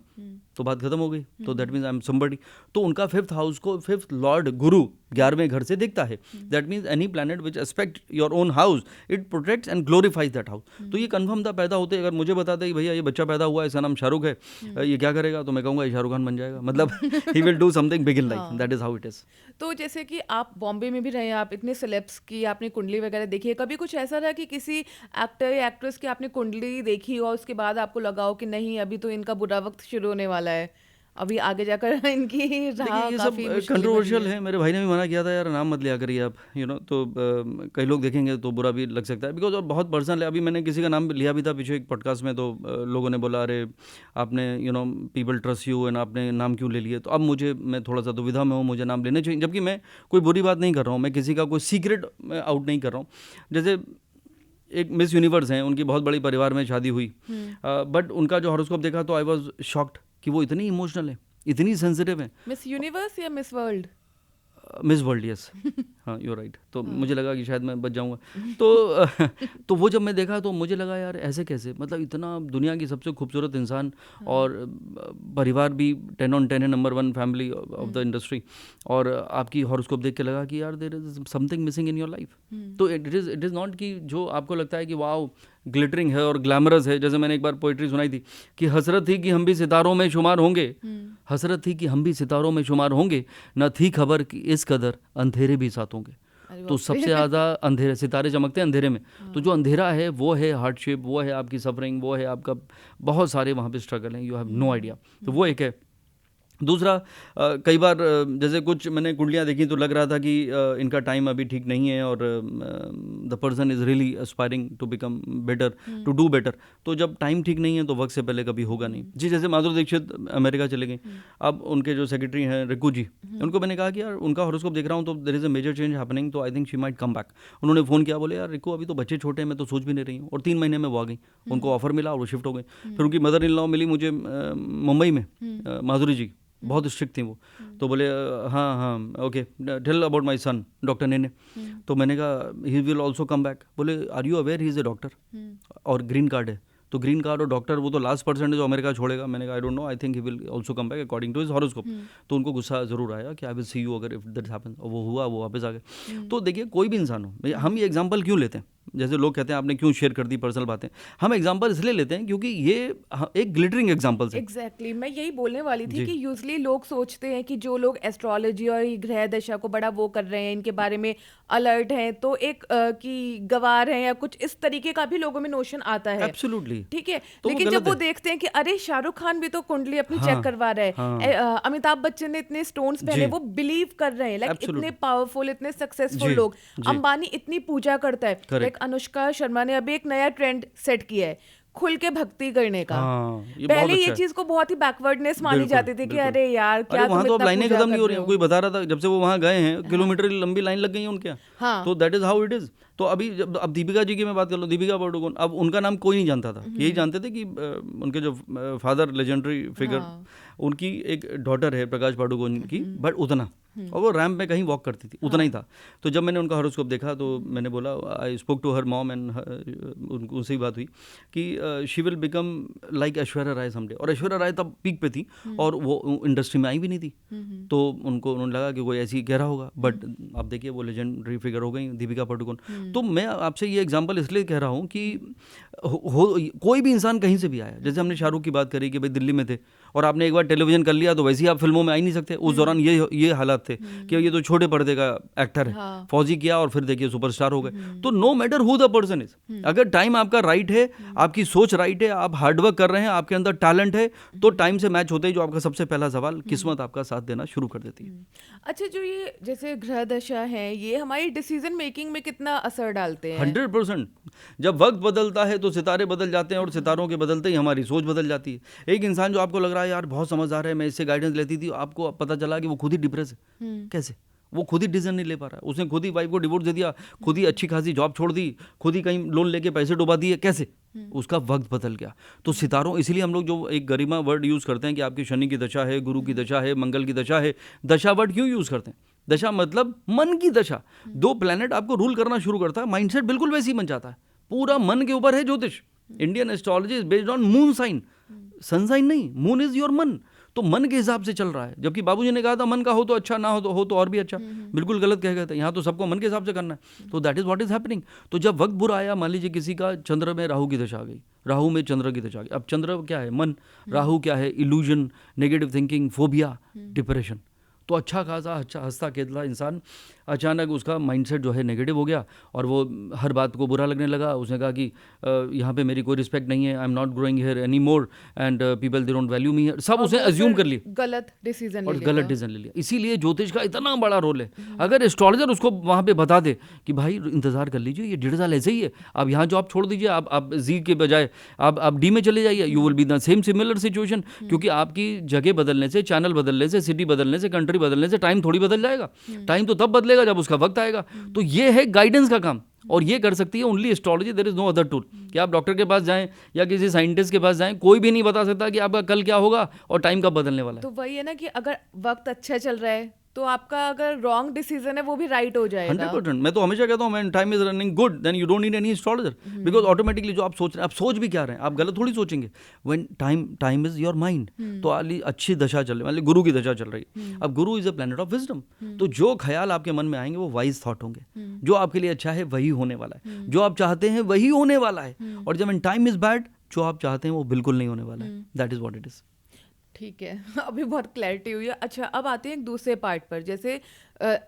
तो बात खत्म हो गई। तो that means I am somebody. तो उनका 5th हाउस को 5th लॉर्ड गुरु 11वें घर से देखता है। That means any planet which aspect your own house it protects and glorifies that house. तो ये कन्फर्म था पैदा होते। अगर मुझे बताते कि भैया ये बच्चा पैदा हुआ है, इसका नाम शाहरुख है, ये क्या करेगा, तो मैं कहूँगा ये शाहरुख खान बन जाएगा। मतलब he will do something big in life. That is how it is. तो जैसे कि आप बॉम्बे में भी रहे, आप इतने सेलेब्स की आपने कुंडली वगैरह देखी है, कभी कुछ ऐसा रहा कि किसी एक्टर या एक्ट्रेस की आपने कुंडली देखी और उसके बाद आपको लगा हो कि नहीं अभी तो इनका बुरा वक्त शुरू होने वाला है, अभी आगे जाकर इनकी राह ये सब काफी मुश्किल कंट्रोवर्शियल भरी है। मेरे भाई ने भी मना किया था यार नाम मत लिया करिए आप, तो कई लोग देखेंगे तो बुरा भी लग सकता है, बिकॉज और बहुत पर्सनल है। अभी मैंने किसी का नाम लिया भी था पीछे एक पॉडकास्ट में, तो लोगों ने बोला अरे आपने पीपल ट्रस्ट यू एंड आपने नाम क्यों ले लिए। तो अब मैं थोड़ा सा दुविधा में हूँ, मुझे नाम लेने चाहिए, जबकि मैं कोई बुरी बात नहीं कर रहा हूँ, मैं किसी का कोई सीक्रेट आउट नहीं कर रहा हूँ। जैसे एक मिस यूनिवर्स हैं, उनकी बहुत बड़ी परिवार में शादी हुई, बट उनका जो हॉरोस्कोप देखा तो आई वॉज शॉक्ड कि वो इतनी इमोशनल है, इतनी सेंसिटिव है। मिस यूनिवर्स या miss world? Miss world, yes. हाँ यू राइट। तो मुझे लगा कि शायद मैं बच जाऊंगा। तो वो जब मैं देखा तो मुझे लगा यार ऐसे कैसे, मतलब इतना दुनिया की सबसे खूबसूरत इंसान और परिवार भी 10 on 10 है, number 1 family of the industry, और आपकी हॉरोस्कोप देख के लगा कि यार there is something missing in your life. तो इट इज़ नॉट कि जो आपको लगता है कि वाओ ग्लिटरिंग है और ग्लैमरस है। जैसे मैंने एक बार पोइट्री सुनाई थी कि हसरत थी कि हम भी सितारों में शुमार होंगे, हसरत थी कि हम भी सितारों में शुमार होंगे, न थी खबर कि इस कदर अंधेरे भी साथ होंगे। तो सबसे ज़्यादा अंधेरे, सितारे चमकते हैं अंधेरे में, तो जो अंधेरा है वो है हार्डशिप, वो है आपकी सफरिंग, वो है आपका बहुत सारे वहाँ पे स्ट्रगल हैं, यू हैव नो आइडिया। तो वो एक है। दूसरा कई बार जैसे कुछ मैंने कुंडलियाँ देखी तो लग रहा था कि इनका टाइम अभी ठीक नहीं है और the person is really aspiring to become better, to do better. तो जब टाइम ठीक नहीं है तो वक्त से पहले कभी होगा नहीं जी। जैसे माधुरी दीक्षित अमेरिका चले गई, अब उनके जो सेक्रेटरी हैं रिकू जी, उनको मैंने कहा कि यार उनका हॉरोस्कोप देख रहा हूँ तो there is a major change happening, तो I think she might come back. उन्होंने फ़ोन किया, बोले यार रिकू अभी तो बच्चे छोटे हैं, मैं तो सोच भी नहीं रही हूँ, और 3 महीने में वो आ गई, उनको ऑफर मिला और वो शिफ्ट हो गई। फिर उनकी मदर इन लॉ मिली मुझे मुंबई में, माधुरी जी बहुत स्ट्रिक्ट थी वो, तो बोले हाँ हाँ okay tell about my son doctor ने। तो मैंने कहा he will also come back. बोले are you aware he is a doctor और ग्रीन कार्ड है, तो ग्रीन कार्ड और डॉक्टर वो तो लास्ट परसेंट जो अमेरिका छोड़ेगा। मैंने कहा I don't know, I think he will also come back according to his horoscope. तो उनको गुस्सा जरूर आया कि आई विल सी यू अगर इफ दैट हैपेंस, और वो हुआ, वो वापस आ गए। तो देखिए कोई भी इंसान हो, हम ये एग्जाम्पल क्यों लेते हैं, जैसे लोग कहते हैं आपने क्यों शेयर कर दी पर्सनल बातें, हम एग्जांपल इसलिए लेते हैं क्योंकि ये एक ग्लिटरिंग एग्जांपल्स है। एग्जैक्टली मैं यही बोलने वाली थी कि यूजली लोग सोचते हैं कि जो लोग एस्ट्रोलॉजी और ग्रह दशा को बड़ा वो कर रहे हैं, इनके बारे में अलर्ट हैं, तो एक कि गवार हैं या कुछ इस तरीके का भी लोगों में नोशन आता है। एब्सोल्युटली ठीक है, तो लेकिन जब वो देखते हैं कि अरे शाहरुख खान भी तो कुंडली अपनी चेक करवा रहा है, अमिताभ बच्चन ने इतने स्टोन्स पहने, वो बिलीव कर रहे हैं, लाइक इतने पावरफुल, इतने सक्सेसफुल लोग, अंबानी इतनी पूजा करता है, लाइक अनुष्का शर्मा ने अभी एक नया ट्रेंड सेट किया है खुल के भक्ति करने का। पहले ये चीज को बहुत ही बैकवर्डनेस मानी जाती थी कि अरे यार क्या तुम वहाँ तो अब इतना लाइनें पूजा खत्म नहीं हो कर रही रहे हैं। हो। कोई बता रहा था जब से वो वहाँ गए हैं किलोमीटर लंबी लाइन लग गई है उनके यहाँ। तो that is how it is. तो अभी जब अब दीपिका जी की मैं बात कर लूँ, दीपिका पादुकोण, अब उनका नाम कोई नहीं जानता था, यही जानते थे कि उनके जो फादर लेजेंडरी फिगर, उनकी एक डॉटर है प्रकाश पादुकोण की, बट उतना, और वो रैंप में कहीं वॉक करती थी, उतना ही था। तो जब मैंने उनका हॉरोस्कोप देखा तो मैंने बोला, I spoke to her mom and उनसे ही बात हुई कि she will become like Aishwarya Rai someday. और ऐश्वर्या राय तब पीक पे थी और वो इंडस्ट्री में आई भी नहीं थी, तो उन्होंने लगा कि कोई ऐसी कह रहा होगा, बट आप देखिए वो लेजेंडरी फिगर हो गई दीपिका पादुकोण। तो मैं आपसे ये एग्जांपल इसलिए कह रहा हूँ कि कोई भी इंसान कहीं से भी आया, जैसे हमने शाहरुख की बात करी कि भाई दिल्ली में थे और आपने एक बार टेलीविजन कर लिया तो वैसे ही आप फिल्मों में आ ही नहीं सकते। उस दौरान ये हालात थे कि ये तो छोटे पर्दे का एक्टर है, फौजी किया और फिर देखिए सुपरस्टार हो गए। तो no matter who the person is, अगर टाइम आपका राइट है, आपकी सोच राइट है, आप हार्डवर्क कर रहे हैं, आपके अंदर टैलेंट है, तो टाइम से मैच होते ही जो आपका सबसे पहला सवाल, किस्मत आपका साथ देना शुरू कर देती है। अच्छा, जो ये जैसे ग्रह दशा है, ये हमारी डिसीजन मेकिंग में कितना असर डालते हैं? 100%। जब वक्त बदलता है तो सितारे बदल जाते हैं और सितारों के बदलते ही हमारी सोच बदल जाती है। एक इंसान जो आपको लग रहा है यार बहुत समझदार है, मैं इससे गाइडेंस लेती थी, आपको पता चला कि वो खुद ही डिप्रेस है। कैसे? वो खुद ही डिसीजन नहीं ले पा रहा है, उसने खुद ही वाइफ को डिवोर्स दे दिया, खुद ही अच्छी खासी जॉब छोड़ दी, खुद ही कहीं लोन लेके पैसे डुबा दिए। कैसे? उसका वक्त बदल गया। तो सितारों, इसीलिए हम लोग जो एक गरिमा वर्ड यूज़ करते हैं कि आपकी शनि की दशा है, गुरु की दशा है, मंगल की दशा है। दशा वर्ड क्यों यूज़ करते हैं? दशा मतलब मन की दशा। 2 प्लैनेट आपको रूल करना शुरू करता है, माइंडसेट बिल्कुल वैसे ही बन जाता है। पूरा मन के ऊपर है ज्योतिष। Indian astrology is based on moon sign, sun sign नहीं, मून इज योर मन। तो मन के हिसाब से चल रहा है, जबकि बाबूजी ने कहा था मन का हो तो अच्छा, ना हो तो और भी अच्छा। बिल्कुल गलत कह गए थे, यहाँ तो सबको मन के हिसाब से करना है। तो that is what is happening. तो जब वक्त बुरा आया, मान लीजिए किसी का चंद्र में राहु की दशा आ गई, राहु में चंद्र की दशा आ गई। अब चंद्र क्या है? मन। राहु क्या है? Illusion, negative thinking, phobia, depression. तो अच्छा खासा अच्छा हंसता खेलता इंसान, अचानक उसका माइंडसेट जो है नेगेटिव हो गया और वो हर बात को बुरा लगने लगा। उसने कहा कि यहाँ पे मेरी कोई रिस्पेक्ट नहीं है, I am not growing here any more and people they don't value me, सब उसने अज्यूम कर लिया, गलत डिसीजन और गलत डिसीजन ले लिया। इसीलिए ज्योतिष का इतना बड़ा रोल है। अगर एस्ट्रोलॉजर उसको वहाँ पे बता दे कि भाई इंतजार कर लीजिए, ये 1.5 साल ऐसे ही है, अब यहाँ जो आप छोड़ दीजिए, आप जी के बजाय आप डी में चले जाइए, you will be the same similar situation. क्योंकि आपकी जगह बदलने से, चैनल बदलने से, सिटी बदलने से, कंट्री बदलने से टाइम थोड़ी बदल जाएगा। टाइम तो तब बदलेगा जब उसका वक्त आएगा। तो ये है गाइडेंस का काम, और ये कर सकती है only astrology. There is no other tool कि आप डॉक्टर के पास जाएं या किसी साइंटिस्ट के पास जाएं, कोई भी नहीं बता सकता कि आपका कल क्या होगा और टाइम कब बदलने वाला है। तो वही है ना कि अगर वक्त अच्छा चल रहा है तो आपका अगर रॉन्ग डिसीजन है वो भी राइट हो जाएगा। 100%। मैं तो हमेशा कहता हूँ, when time is running good then you don't need any astrologer, because automatically जो आप सोच रहे हैं, आप सोच भी क्या रहे हैं, आप गलत थोड़ी सोचेंगे। When time is your mind, तो अच्छी दशा चल रही है, मतलब गुरु की दशा चल रही है। अब गुरु is a planet of wisdom, तो जो ख्याल आपके मन में आएंगे वो वाइज थॉट होंगे। जो आपके लिए अच्छा है वही होने वाला है, जो आप चाहते हैं वही होने वाला है। और जब टाइम इज बैड, जो आप चाहते हैं वो बिल्कुल नहीं होने वाला है। That is what it is. ठीक है, अभी बहुत क्लैरिटी हुई है। अच्छा, अब आते हैं एक दूसरे पार्ट पर। जैसे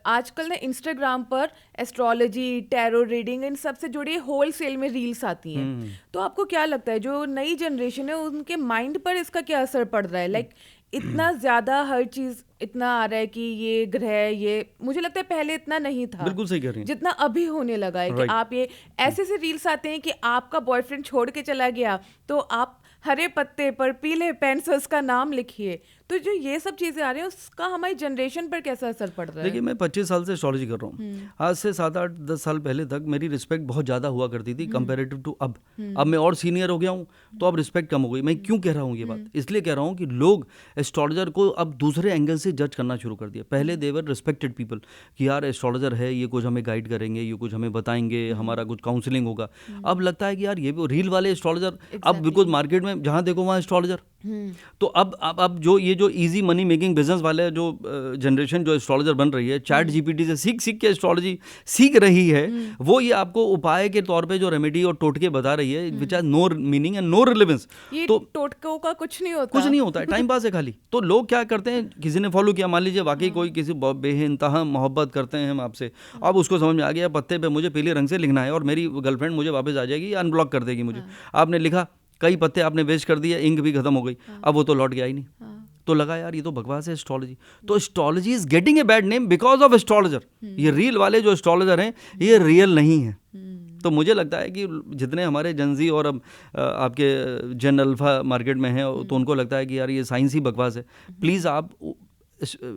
आजकल ना इंस्टाग्राम पर एस्ट्रोलॉजी, टैरो रीडिंग, इन सब से जुड़ी होल सेल में रील्स आती हैं। तो आपको क्या लगता है जो नई जनरेशन है उनके माइंड पर इसका क्या असर पड़ रहा है? लाइक इतना ज़्यादा हर चीज़ इतना आ रहा है कि ये ग्रह, ये मुझे लगता है पहले इतना नहीं था। बिल्कुल सही कह रही हैं। जितना अभी होने लगा है कि आप ये ऐसे से रील्स आते हैं कि आपका बॉयफ्रेंड छोड़ के चला गया तो आप हरे पत्ते पर पीले पेन से उसका नाम लिखिए। तो जो ये सब चीजें आ रही हैं उसका हमारी जनरेशन पर कैसा असर पड़ रहा है? देखिए, मैं 25 साल से एस्ट्रोलॉजी कर रहा हूँ। आज से 7-8-10 साल पहले तक मेरी रिस्पेक्ट बहुत ज़्यादा हुआ करती थी कंपेरेटिव टू अब। अब मैं और सीनियर हो गया हूँ तो अब रिस्पेक्ट कम हो गई। मैं क्यों कह रहा हूँ ये बात? इसलिए कह रहा हूँ कि लोग एस्ट्रोलॉजर को अब दूसरे एंगल से जज करना शुरू कर दिया। पहले देवर रिस्पेक्टेड पीपल कि यार एस्ट्रोलॉजर है, ये कुछ हमें गाइड करेंगे, ये कुछ हमें बताएंगे, हमारा कुछ काउंसलिंग होगा। अब लगता है कि यार ये भी रील वाले एस्ट्रोलॉजर, अब बिकॉज मार्केट में जहाँ देखो वहाँ एस्ट्रोलॉजर। तो अब जो ये जो इजी मनी मेकिंग बिजनेस वाले जो जनरेशन जो एस्ट्रोलॉजर बन रही है, चैट जीपीटी से सीख के एस्ट्रोलॉजी सीख रही है, वो ये आपको उपाय के तौर पे जो रेमेडी और टोटके बता रही है, which has no meaning and no relevance. तो टोटकों का कुछ नहीं होता है, टाइम पास है खाली। तो लोग क्या करते हैं, किसी ने फॉलो किया, मान लीजिए वाकई कोई किसी बेइंतहा मोहब्बत करते हैं हम आपसे, अब उसको समझ में आ गया पत्ते पे मुझे पीले रंग से लिखना है और मेरी गर्लफ्रेंड मुझे वापस आ जाएगी, अनब्लॉक कर देगी मुझे। आपने लिखा, कई पत्ते आपने वेस्ट कर दिए, इंक भी खत्म हो गई, अब वो तो लौट गया ही नहीं। तो लगा यार ये तो बकवास है एस्ट्रोलॉजी। तो astrology is getting a bad name because of astrologer. ये रील वाले जो एस्ट्रोलॉजर हैं ये रियल नहीं है। तो मुझे लगता है कि जितने हमारे जनजी और अब आपके जन अल्फा मार्केट में हैं तो उनको लगता है कि यार ये साइंस ही बकवास है। प्लीज़ आप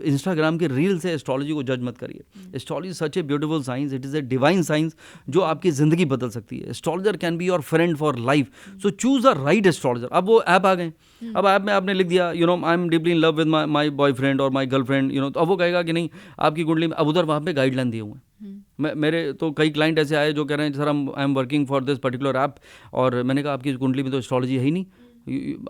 इंस्टाग्राम के रील से एस्ट्रोलॉजी को जज मत करिए। Astrology such a beautiful science, it is a divine science जो आपकी ज़िंदगी बदल सकती है। Astrologer can be your friend for life, so choose a right astrologer. अब वो ऐप आ गए, अब ऐप में आपने लिख दिया I am deeply in love with my boyfriend और माई गर्लफ्रेंड, तो अब वो कहेगा कि नहीं आपकी कुंडली में, अब उधर वहाँ पे गाइडलाइन दिए हुए हैं। मेरे तो कई क्लाइंट ऐसे आए जो कह रहे हैं sir I am working for this particular app, और मैंने कहा आपकी कुंडली में तो एस्ट्रोलॉजी है ही नहीं,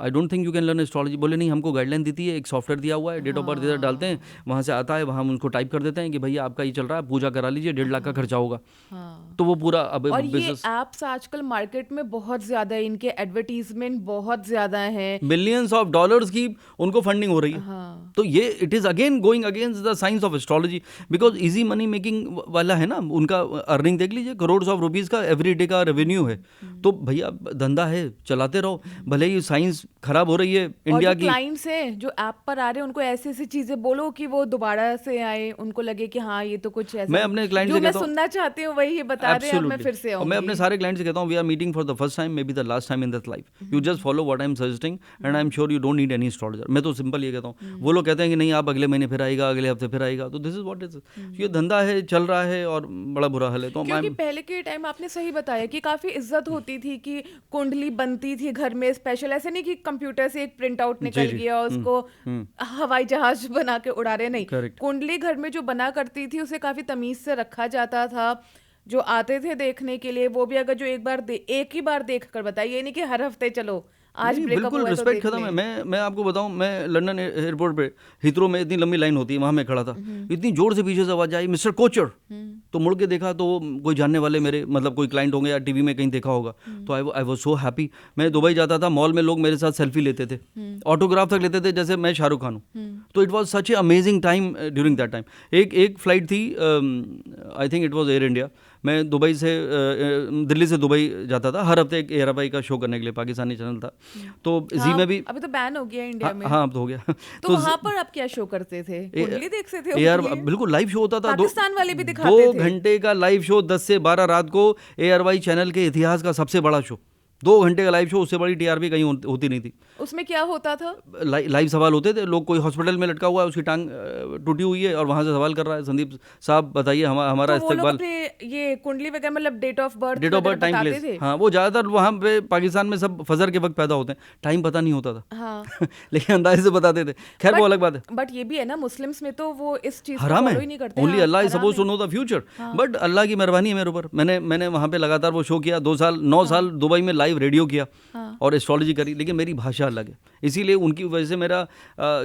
I don't think you can learn astrology. बोले नहीं, हमको गाइडलाइन दी थी, एक सॉफ्टवेयर दिया हुआ है, डेट ऑफ बर्थ इधर डालते हैं, वहाँ से आता है, वहाँ हम उनको टाइप कर देते हैं कि भैया आपका ये चल रहा है, पूजा करा लीजिए, 1.5 लाख का खर्चा होगा। तो वो पूरा अब और ये एप्स आजकल मार्केट में बहुत ज्यादा है, इनके एडवर्टीजमेंट बहुत ज्यादा है, मिलियंस ऑफ डॉलर्स की उनको फंडिंग हो रही है। तो ये it is again going against the science of astrology, because easy money making वाला है ना, उनका अर्निंग देख लीजिए, करोड़ ऑफ रुपीज का एवरी डे का रेवेन्यू है। तो भैया धंधा है, चलाते रहो, भले ही साइंस खराब हो रही है इंडिया की। क्लाइंट्स हैं जो ऐप पर आ रहे हैं उनको ऐसी ऐसी चीजें बोलो कि वो दोबारा से आए, उनको लगे कि हाँ ये तो कुछ ऐसा मैं अपने क्लाइंट से कहता हूं, सुनना चाहती हूँ वही बता रहे हैं, मैं फिर से आऊंगी। मैं अपने सारे क्लाइंट से कहता हूँ we are meeting for the first time, may be the last time in this life, you just follow what I am suggesting and I am sure you don't need any astrologer. मैं तो simple ये कहता हूँ, वो लोग कहते हैं कि नहीं आप अगले महीने फिर आएगा, अगले हफ्ते फिर आएगा, तो दिस इज व्हाट इज, ये धंधा है, चल रहा है और बड़ा बुरा हाल है। तो क्योंकि पहले के टाइम आपने सही बताया कि काफी इज्जत होती थी, कि कुंडली बनती थी घर में स्पेशल, ऐसे नहीं कि कंप्यूटर से एक प्रिंट आउट निकल गया और उसको हवाई जहाज बना के उड़ा रहे, नहीं, कुंडली घर में जो बना करती थी उसे काफी तमीज से रखा जाता था। जो आते थे देखने के लिए वो भी अगर जो एक ही बार देख कर बताइए, ये नहीं कि हर हफ्ते चलो आज नहीं, ब्रेकअप बिल्कुल हुआ है तो रिस्पेक्ट देख खत्म है। लें। मैं आपको बताऊं, मैं लंदन एयरपोर्ट पे हिथरो में इतनी लंबी लाइन होती है, वहाँ मैं खड़ा था, इतनी जोर से पीछे से आवाज आई, मिस्टर कोचर। तो मुड़ के देखा तो कोई जानने वाले मेरे, मतलब कोई क्लाइंट होंगे या टीवी में कहीं देखा होगा। तो आई वाज सो हैप्पी। मैं दुबई जाता था, मॉल में लोग मेरे साथ सेल्फी लेते थे, ऑटोग्राफ तक लेते थे जैसे मैं शाहरुख खान हूँ। तो it was such A amazing time during that time. एक फ्लाइट थी, I think it was air India. मैं दुबई से दिल्ली से दुबई जाता था हर हफ्ते, एक एयर अबाई का शो करने के लिए, पाकिस्तानी चैनल था। तो जी हाँ, में भी, अभी तो बैन हो गया इंडिया में। हाँ अब तो हो गया। तो वहां पर आप क्या शो करते थे? कुंडली देखते थे एयर, उनके लिए? बिल्कुल लाइव शो होता था। पाकिस्तान वाले भी दिखाते दो थे। घंटे का लाइव शो, 10 से 12 रात को, एयर वाई चैनल के इतिहास का सबसे बड़ा शो। 2 घंटे का लाइव शो, उससे बड़ी टीआरपी कहीं होती नहीं थी। उसमें क्या होता था? लाइव सवाल होते थे। लोग, कोई हॉस्पिटल में लटका हुआ है, उसकी टांग टूटी हुई है और वहां से सवाल कर रहा है, संदीप साहब बताइए हमारा तो वो लोग इस्तेकबाल। अपने ये कुंडली वगैरह, मतलब date of birth date of birth, time, बताते प्लेस। थे? हाँ, वो ज़्यादातर वहाँ पे पाकिस्तान में सब फजर के वक्त पैदा होते हैं, टाइम पता नहीं होता था। हाँ। लेकिन अंदाजे से बताते थे। खैर वो अलग बात है। बट ये भी है ना, मुस्लिम्स में तो वो इस चीज को हराम फॉलो ही नहीं है, करते। ओनली हाँ, अल्लाह इज हराम सपोज टू है। No the future. But Allah की मेहरबानी है मेरे ऊपर। मैंने वहाँ पे लगातार वो शो किया, 2 साल 9 साल दुबई में लाइव रेडियो किया और एस्ट्रोलॉजी करी। लेकिन मेरी भाषा अलग है, इसीलिए उनकी वजह से मेरा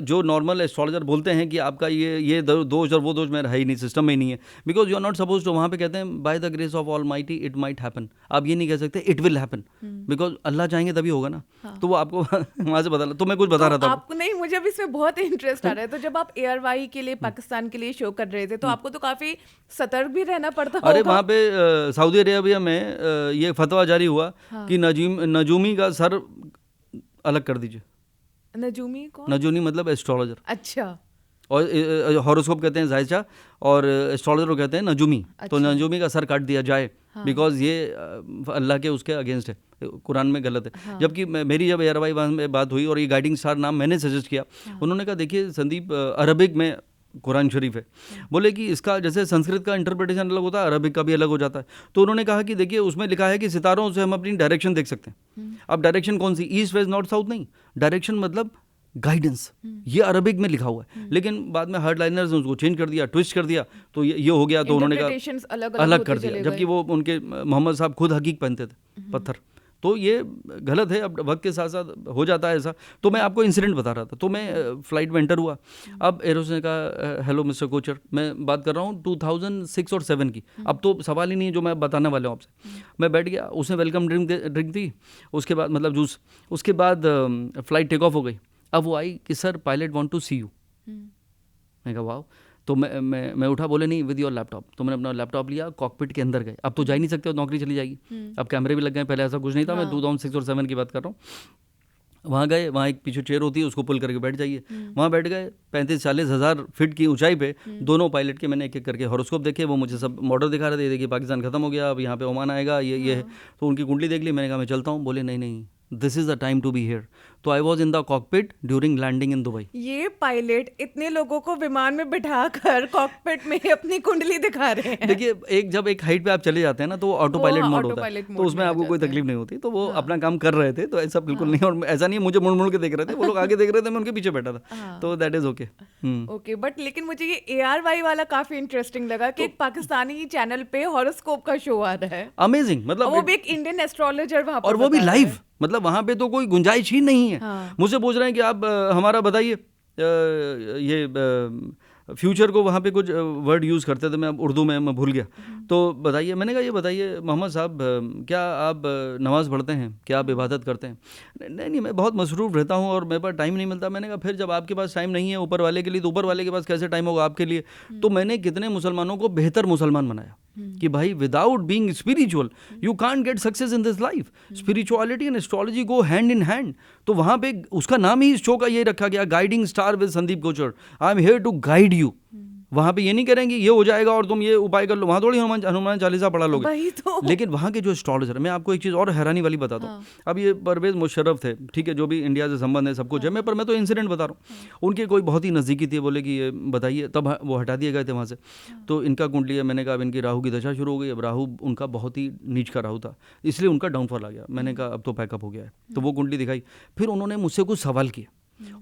जो नॉर्मल एस्ट्रोलॉजर बोलते हैं कि आपका ये दोष और वो दोष मेरा है ही नहीं, सिस्टम में ही नहीं है। Because you are not suppose to, वहाँ पे कहते हैं by the grace of almighty it might happen. आप ये नहीं कह सकते it will happen, because Allah चाहेंगे तभी होगा ना। तो वो आपको वहाँ से बता, तो मैं कुछ बता रहा था आपको नहीं, मुझे अभी इसमें बहुत इंटरेस्ट आ रहा है। तो जब आप एयरवाई के लिए पाकिस्तान के लिए शो कर रहे थे, तो आपको तो काफी सतर्क भी रहना पड़ता होगा। अरे वहाँ पे सऊदी अरेबिया में ये फतवा जारी हुआ कि नजूमी का सर अलग कर दीजिए। नजूमी कौन? नजूमी मतलब एस्ट्रोलॉजर, अच्छा। और हॉरोस्कोप कहते हैं जायजा, और एस्ट्रोलॉजर को कहते हैं नजूमी। तो नजूमी का सर काट दिया जाए, बिकॉज ये अल्लाह के उसके अगेंस्ट है, कुरान में गलत है। जबकि मेरी जब एयरवाई में बात हुई और ये गाइडिंग स्टार नाम मैंने सजेस्ट किया, उन्होंने कहा देखिए संदीप, अरबिक में कुरान शरीफ है, बोले कि इसका जैसे संस्कृत का इंटरप्रिटेशन अलग होता है, अरबिक का भी अलग हो जाता है। तो उन्होंने कहा कि देखिए उसमें लिखा है कि सितारों से हम अपनी डायरेक्शन देख सकते हैं। अब डायरेक्शन कौन सी, ईस्ट वेस्ट नॉर्थ साउथ नहीं, डायरेक्शन मतलब गाइडेंस, ये अरबिक में लिखा हुआ है। लेकिन बाद में हार्डलाइनर्स ने उसको चेंज कर दिया, ट्विस्ट कर दिया, तो ये हो गया। तो उन्होंने कहा अलग कर दिया, जबकि वो उनके मोहम्मद साहब खुद हकीक पहनते थे, पत्थर। तो ये गलत है, अब वक्त के साथ साथ हो जाता है ऐसा। तो मैं आपको इंसिडेंट बता रहा था। तो मैं फ्लाइट में एंटर हुआ। अब एरोस ने कहा हेलो मिस्टर कोचर, मैं बात कर रहा हूँ 2006 और 7 की। अब तो सवाल ही नहीं है जो मैं बताने वाला हूँ आपसे। मैं बैठ गया, उसने वेलकम ड्रिंक दी, उसके बाद मतलब जूस, उसके बाद फ्लाइट टेक ऑफ हो गई। अब वो आई कि sir pilot want to see you. मैं कहा वाओ। तो मैं उठा, बोले नहीं विद योर लैपटॉप। तो मैंने अपना लैपटॉप लिया, कॉकपिट के अंदर गए। अब तो जा ही नहीं सकते, नौकरी चली जाएगी। अब कैमरे भी लग गए, पहले ऐसा कुछ नहीं था। मैं 2006 और 7 की बात कर रहा हूँ। वहाँ गए, वहाँ एक पीछे चेयर होती है, उसको पुल करके बैठ जाइए। वहाँ बैठ गए, 35-40 हज़ार फीट की ऊंचाई पे दोनों पायलट के मैंने एक एक करके हॉरोस्कोप देखे। वो मुझे सब मॉडल दिखा रहे थे, देखिए पाकिस्तान खत्म हो गया, अब यहाँ पे ओमान आएगा, ये है। तो उनकी कुंडली देख ली। मैंने कहा मैं चलता हूँ। बोले नहीं, this is the time to be here. तो I was in the cockpit during landing in Dubai. ये पायलट इतने लोगों को विमान में बिठाकर कॉकपिट में अपनी कुंडली दिखा रहे हैं। देखिए जब एक हाइट पे आप चले जाते हैं ना, तो वो ऑटो पायलट मोड होता है, तो उसमें आपको कोई तकलीफ नहीं होती। तो वो अपना काम कर रहे थे, तो ऐसा बिल्कुल नहीं। और ऐसा नहीं है मुझे मुड़ के देख रहे थे, वो लोग आगे देख रहे थे, मैं उनके पीछे बैठा था। तो that is okay. Okay, but लेकिन मुझे ये ARY वाला काफी इंटरेस्टिंग लगा कि एक पाकिस्तानी चैनल पे हॉरोस्कोप का शो आ रहा है। अमेजिंग, मतलब वो भी एक इंडियन एस्ट्रोलॉजर वहां पर, और वो भी लाइव। मतलब वहाँ पे तो कोई गुंजाइश ही नहीं है। मुझसे पूछ रहे हैं कि आप हमारा बताइए, ये फ्यूचर को वहाँ पे कुछ वर्ड यूज़ करते थे, मैं अब उर्दू में मैं भूल गया। तो बताइए, मैंने कहा ये बताइए मोहम्मद साहब, क्या आप नमाज़ पढ़ते हैं, क्या आप इबादत करते हैं? नहीं, मैं बहुत मसरूफ़ रहता हूँ और मेरे पास टाइम नहीं मिलता। मैंने कहा फिर जब आपके पास टाइम नहीं है ऊपर वाले के लिए, तो ऊपर वाले के पास कैसे टाइम होगा आपके लिए? तो मैंने कितने मुसलमानों को बेहतर मुसलमान बनाया कि भाई without being spiritual you can't get success in this life. Spirituality and astrology go hand in hand. तो वहाँ पे उसका नाम ही इस शो का ये रखा गया, guiding star with Sandeep Kochar. I am here to guide you. वहाँ पे ये नहीं करेंगे ये हो जाएगा और तुम ये उपाय कर लो, वहाँ थोड़ी हनुमान चालीसा पढ़ा लोगे। तो लेकिन वहाँ के जो एस्ट्रोलॉजर, मैं आपको एक चीज़ और हैरानी वाली बताता हूँ। अब ये परवेज मुशर्रफ थे, ठीक है, जो भी इंडिया से संबंध है सब कुछ है, मैं तो इंसिडेंट बता रहा हूँ। उनके कोई बहुत ही नज़दीकी थी, बोले कि ये बताइए, तब वो हटा दिए गए थे वहाँ से। तो इनका कुंडली है, मैंने कहा अब इनकी राहु की दशा शुरू हो गई। अब राहु उनका बहुत ही नीच का राहु था, इसलिए उनका डाउनफॉल आ गया। मैंने कहा अब तो पैकअप हो गया है। तो वो कुंडली दिखाई, फिर उन्होंने मुझसे कुछ सवाल किए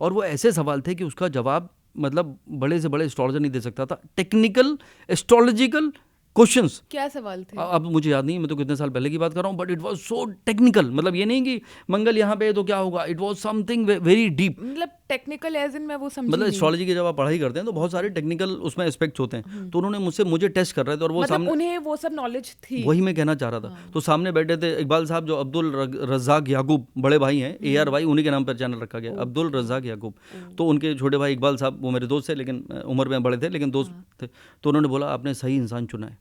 और वो ऐसे सवाल थे कि उसका जवाब मतलब बड़े से बड़े एस्ट्रोलॉजर नहीं दे सकता था। Technical, astrological, questions. क्या सवाल थे? अब मुझे याद नहीं, मैं तो कितने साल पहले की बात कर रहा हूँ, but it was so technical. मतलब ये नहीं कि मंगल यहाँ पे है तो क्या होगा, it was something very deep. मतलब टेक्निकल एज इन मैं वो समझी मतलब नहीं। एस्ट्रोलॉजी की जब आप पढ़ाई करते हैं तो बहुत सारे टेक्निकल उसमें एस्पेक्ट्स होते हैं। तो उन्होंने मुझे टेस्ट कर रहे थे और वो मतलब सामने, उन्हें वो सब नॉलेज थी। वही मैं कहना चाह रहा था। तो सामने बैठे थे इकबाल साहब, जो अब्दुल रज़ाक याकूब, बड़े भाई हैं, AR भाई, उन्हीं के नाम पर चैनल रखा गया, अब्दुल रज़ाक याकूब। तो उनके छोटे भाई इकबाल साहब, वो मेरे दोस्त थे, लेकिन उम्र में बड़े थे लेकिन दोस्त थे। तो उन्होंने बोला आपने सही इंसान चुना है,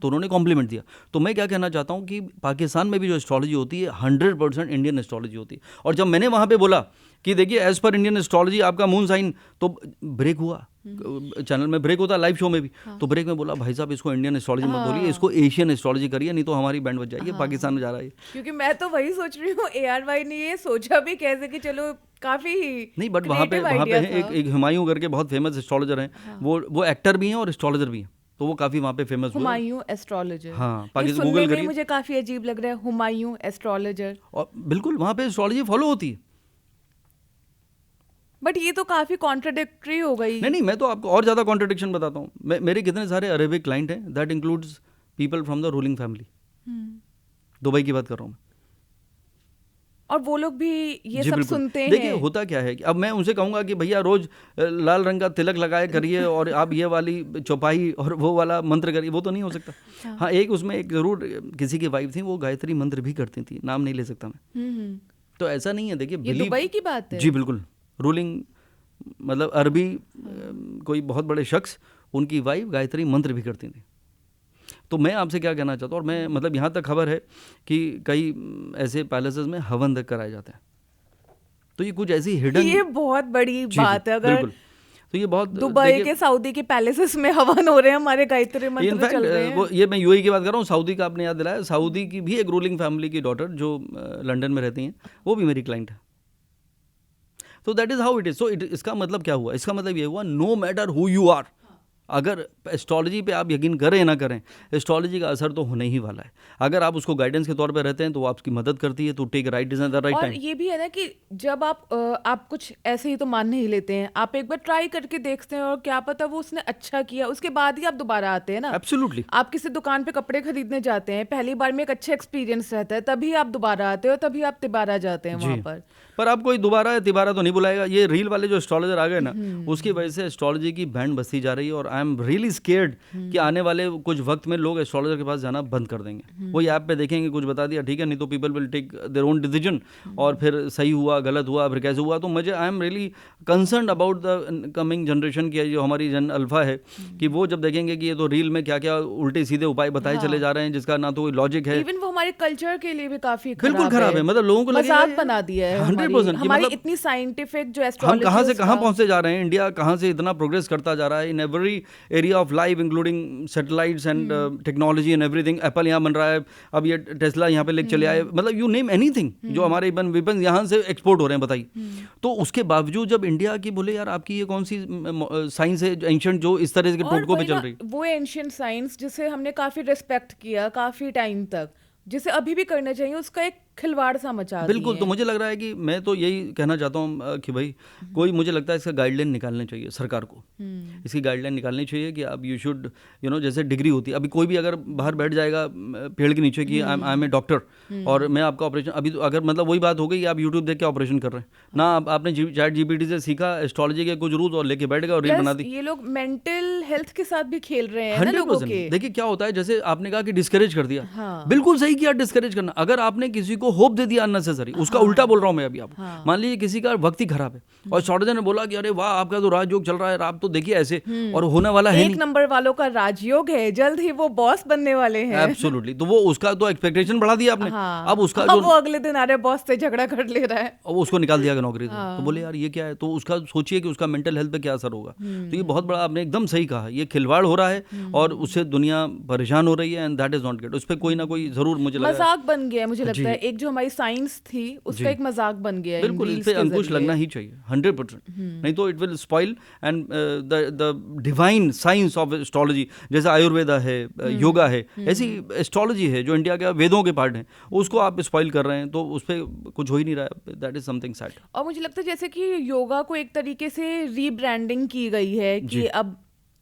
तो उन्होंने कॉम्प्लीमेंट दिया। तो मैं क्या कहना चाहता हूँ कि पाकिस्तान में भी जो एस्ट्रोलॉजी होती है 100% इंडियन एस्ट्रोलॉजी होती है। और जब मैंने वहाँ पे बोला कि देखिए एज पर इंडियन एस्ट्रोलॉजी आपका मून साइन, तो ब्रेक हुआ, चैनल में ब्रेक होता, लाइव शो में भी। तो ब्रेक में बोला भाई साहब इसको इंडियन एस्ट्रोलॉजी मत बोलिए, इसको एशियन एस्ट्रोलॉजी करिए, नहीं तो हमारी बैंड बज जाएगी, पाकिस्तान में जा रहा है। क्योंकि मैं तो वही सोच रही हूँ, AR भाई ने ये सोचा भी कैसे कि चलो काफी नहीं, बट वहाँ पे है एक हुमायूं करके बहुत फेमस एस्ट्रोलॉजर हैं, वो एक्टर भी हैं और एस्ट्रोलॉजर भी हैं, तो वो काफी वहाँ पे फेमस हुए। हुमायूं एस्ट्रोलॉजर। हाँ, पाकिस्तान गूगल में करिए। मुझे काफी अजीब लग रहा है, हुमायूं एस्ट्रोलॉजर। और बिल्कुल वहाँ पे एस्ट्रोलॉजी फॉलो होती है। बट ये तो काफी कॉन्ट्रडिक्टरी हो गई। नहीं, मैं तो आपको और ज़्यादा कॉन्ट्रडिक्शन बताता हूँ। मेरे कितने सारे अरेबिक क्लाइंट हैं, that includes people from the ruling family. Dubai की बात कर रहा हूँ मैं। और वो लोग भी ये जी सब बिल्कुल। सुनते हैं। देखिए होता क्या है कि अब मैं उनसे कहूँगा कि भैया रोज लाल रंग का तिलक लगाए करिए और आप ये वाली चौपाई और वो वाला मंत्र करिए, वो तो नहीं हो सकता। हाँ, एक उसमें एक जरूर किसी की वाइफ थी, वो गायत्री मंत्र भी करती थी, नाम नहीं ले सकता मैं। तो ऐसा नहीं है, देखिए ये दुबई की बात है। जी बिल्कुल, रूलिंग मतलब अरबी कोई बहुत बड़े शख्स, उनकी वाइफ गायत्री मंत्र भी करती थी। तो मैं आपसे क्या कहना चाहता हूँ, और मैं मतलब यहाँ तक खबर है कि कई ऐसे पैलेसेस में हवन तक कराए जाते हैं। तो ये कुछ ऐसी हिडन, ये बहुत बड़ी बात है। अगर बिल्कुल, तो ये बहुत दुबई के सऊदी के पैलेसेस में हवन हो रहे हैं, हमारे गायत्री मंत्र चल रहे हैं। ये मैं UAE की बात कर रहा हूँ। सऊदी का आपने याद दिलाया, सऊदी की भी एक रूलिंग फैमिली की डॉटर जो लंदन में रहती हैं, वो भी मेरी क्लाइंट है। तो that is how it is. So इसका मतलब क्या हुआ? इसका मतलब ये हुआ, no matter who you are, अगर एस्ट्रोलॉजी पे आप यकीन करें ना करें, एस्ट्रोलॉजी का असर तो होने ही वाला है। अगर आप उसको गाइडेंस के तौर पे रहते हैं तो वो आपकी मदद करती है, तो take right decision at the right time. और ये भी है ना कि जब आप कुछ ऐसे ही तो मान नहीं लेते हैं, आप एक बार ट्राई करके देखते हैं और क्या पता वो उसने अच्छा किया, उसके बाद ही आप दोबारा आते हैं ना। एब्सोल्युटली। आप किसी दुकान पे कपड़े खरीदने जाते हैं, पहली बार में एक अच्छा एक्सपीरियंस रहता है, तभी आप दोबारा आते हो, तभी आप तिबारा जाते हैं वहाँ पर आप कोई दोबारा या तिबारा तो नहीं बुलाएगा। ये रील वाले जो एस्ट्रोलॉजर आ गए ना, उसकी वजह से एस्ट्रोलॉजी की बैंड बजती जा रही है। और आई एम रियली स्केर्ड कि आने वाले कुछ वक्त में लोग एस्ट्रोलॉजर के पास जाना बंद कर देंगे। वही ऐप पे देखेंगे, कुछ बता दिया, ठीक है, नहीं तो people will take their own decision, और फिर सही हुआ गलत हुआ फिर कैसे हुआ। तो मुझे I am really concern about the coming generation की, जो हमारी जन अल्फा है, कि वो जब देखेंगे कि ये तो रील में क्या क्या उल्टे सीधे उपाय बताए चले जा रहे हैं, जिसका ना तो कोई लॉजिक है। इवन वो हमारे कल्चर के लिए भी काफी बिल्कुल खराब है। मतलब लोगों को मजाक बना दिया है 100%। हमारी इतनी साइंटिफिक जो हम कहाँ से कहाँ पहुंचते जा रहे हैं, इंडिया कहाँ से इतना प्रोग्रेस करता जा रहा है in every area of life, including satellites and technology and everything. Apple यहाँ बन रहा है, अब ये टेस्ला यहाँ पे लेके चले आए, मतलब यू नेम एनीथिंग, जो हमारे इवन वेपन्स यहाँ से एक्सपोर्ट हो रहे हैं, बताइए। तो उसके बावजूद जब इंडिया की बोले यार आपकी ये कौन सी साइंस है एंशिएंट जो इस तरह के टोटकों पे चल रही है, वो एंशिएंट साइंस जिसे हमने काफी रिस्पेक्ट किया काफी टाइम तक, जिसे अभी भी करना चाहिए, उसका एक खिलवाड़ सा मचा दिए। बिल्कुल। तो मुझे लग रहा है कि मैं तो यही कहना चाहता हूँ कि भाई कोई, मुझे लगता है इसका गाइडलाइन निकालने चाहिए सरकार को। इसकी गाइडलाइन निकालनी चाहिए कि अब यू शुड जैसे डिग्री होती है, अभी कोई भी अगर बाहर बैठ जाएगा पेड़ के नीचे कि आई एम ए डॉक्टर और मैं आपका ऑपरेशन, अभी तो अगर मतलब वही बात हो गई, आप यूट्यूब देख के ऑपरेशन कर रहे हैं ना, आपने चैट GPT से सीखा एस्ट्रोलॉजी के कुछ रूल्स और लेके बैठ गए और रील बना दी। ये लोग मेंटल हेल्थ के साथ भी खेल रहे हैं ना लोगों के। देखिए क्या होता है, जैसे आपने कहा कि डिस्करेज कर दिया, बिल्कुल सही किया डिस्करेज करना। अगर आपने किसी को होप दे दिया उसका उल्टा बोल रहा हूं मैं अभी आपको। मान लीजिए किसी का वक्त ही खराब है और एस्ट्रोलॉजर ने बोला कि अरे वाह आपका तो राजयोग चल रहा है, आप तो देखिए ऐसे, और होने वाला है नहीं। एक नंबर वालों का राजयोग है, जल्द ही वो बॉस बनने वाले हैं। एब्सोल्युटली। तो वो उसका तो एक्सपेक्टेशन बढ़ा दिया आपने। अब उसका जो वो अगले दिन आ रहे बॉस से झगड़ा कर ले रहा है और उसको निकाल दिया नौकरी से। तो बोले यार ये क्या है, तो उसका सोचिए कि उसका मेंटल हेल्थ पे क्या असर होगा। तो ये बहुत बड़ा, आपने एकदम सही कहा, ये खिलवाड़ हो रहा है और उससे दुनिया परेशान हो रही है, and that is not good. उस पर कोई ना कोई जरूर मुझे मजाक बन गया, मुझे लगता है एक जो हमारी साइंस थी उसका एक मजाक बन गया है। बिल्कुल, इस पे अंकुश लगना ही चाहिए 100%, नहीं तो it will spoil and the divine science of astrology, जैसे आयुर्वेदा है, योगा है, ऐसी एस्ट्रोलॉजी है जो इंडिया के वेदों के पार्ट हैं, उसको आप स्पॉइल कर रहे हैं, तो उस पर कुछ हो ही नहीं रहा है। That is something sad. और मुझे लगता है जैसे कि योगा को एक तरीके से रीब्रांडिंग की गई है कि अब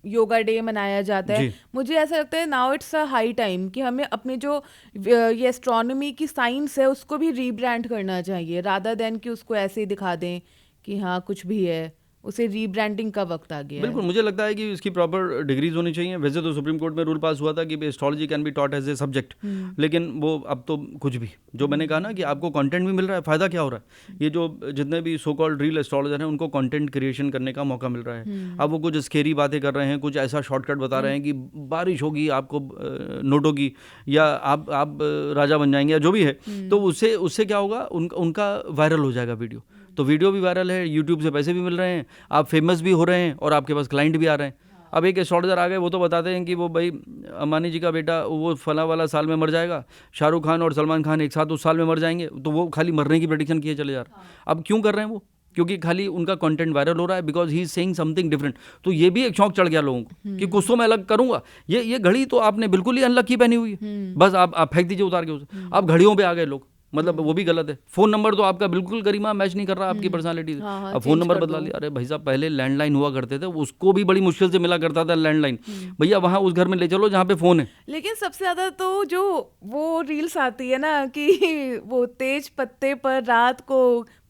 योगा डे मनाया जाता है, जी। मुझे ऐसा लगता है now it's a high time कि हमें अपने जो ये एस्ट्रोनॉमी की साइंस है उसको भी रीब्रांड करना चाहिए, रादर देन कि उसको ऐसे ही दिखा दें कि हाँ कुछ भी है। उसे रीब्रांडिंग का वक्त आ गया बिल्कुल, है। मुझे लगता है कि इसकी प्रॉपर डिग्रीज होनी चाहिए। वैसे तो सुप्रीम कोर्ट में रूल पास हुआ था कि astrology can be taught as a subject, लेकिन वो अब तो कुछ भी, जो मैंने कहा ना कि आपको कंटेंट भी मिल रहा है, फ़ायदा क्या हो रहा है, ये जो जितने भी सो कॉल्ड रियल एस्ट्रोलॉजर हैं उनको कंटेंट क्रिएशन करने का मौका मिल रहा है। अब वो कुछ स्केरी बातें कर रहे हैं, कुछ ऐसा शॉर्टकट बता रहे हैं कि बारिश होगी आपको नोटों की, या आप राजा बन जाएंगे, या जो भी है, तो उससे उससे क्या होगा, उनका वायरल हो जाएगा वीडियो। तो वीडियो भी वायरल है, यूट्यूब से पैसे भी मिल रहे हैं, आप फेमस भी हो रहे हैं, और आपके पास क्लाइंट भी आ रहे हैं। अब एक एस्ट्रोलॉजर आ गए, वो तो बताते हैं कि वो भाई अंबानी जी का बेटा वो फला वाला साल में मर जाएगा, शाहरुख खान और सलमान खान एक साथ उस साल में मर जाएंगे, तो वो खाली मरने की प्रेडिक्शन किए चले जा रहे हैं। अब क्यों कर रहे हैं वो? क्योंकि खाली उनका कंटेंट वायरल हो रहा है, because he is saying something different. तो ये भी एक शौक चढ़ गया लोगों को कि कुछ तो मैं अलग करूंगा। ये घड़ी तो आपने बिल्कुल ही अनलकी पहनी हुई है, बस आप फेंक दीजिए उतार के उसे। अब घड़ियों पे आ गए लोग, मतलब वो भी गलत है। फोन नंबर तो आपका बिल्कुल गरिमा मैच नहीं कर रहा आपकी पर्सनालिटी से। हाँ, अब फोन चेंज नंबर कर बदला दो। लिया। अरे भाई साहब, पहले लैंडलाइन हुआ करते थे, उसको भी बड़ी मुश्किल से मिला करता था लैंडलाइन। भैया वहाँ उस घर में ले चलो जहाँ पे फोन है। लेकिन सबसे ज्यादा तो जो वो रील्स आती है ना कि वो तेज पत्ते पर रात को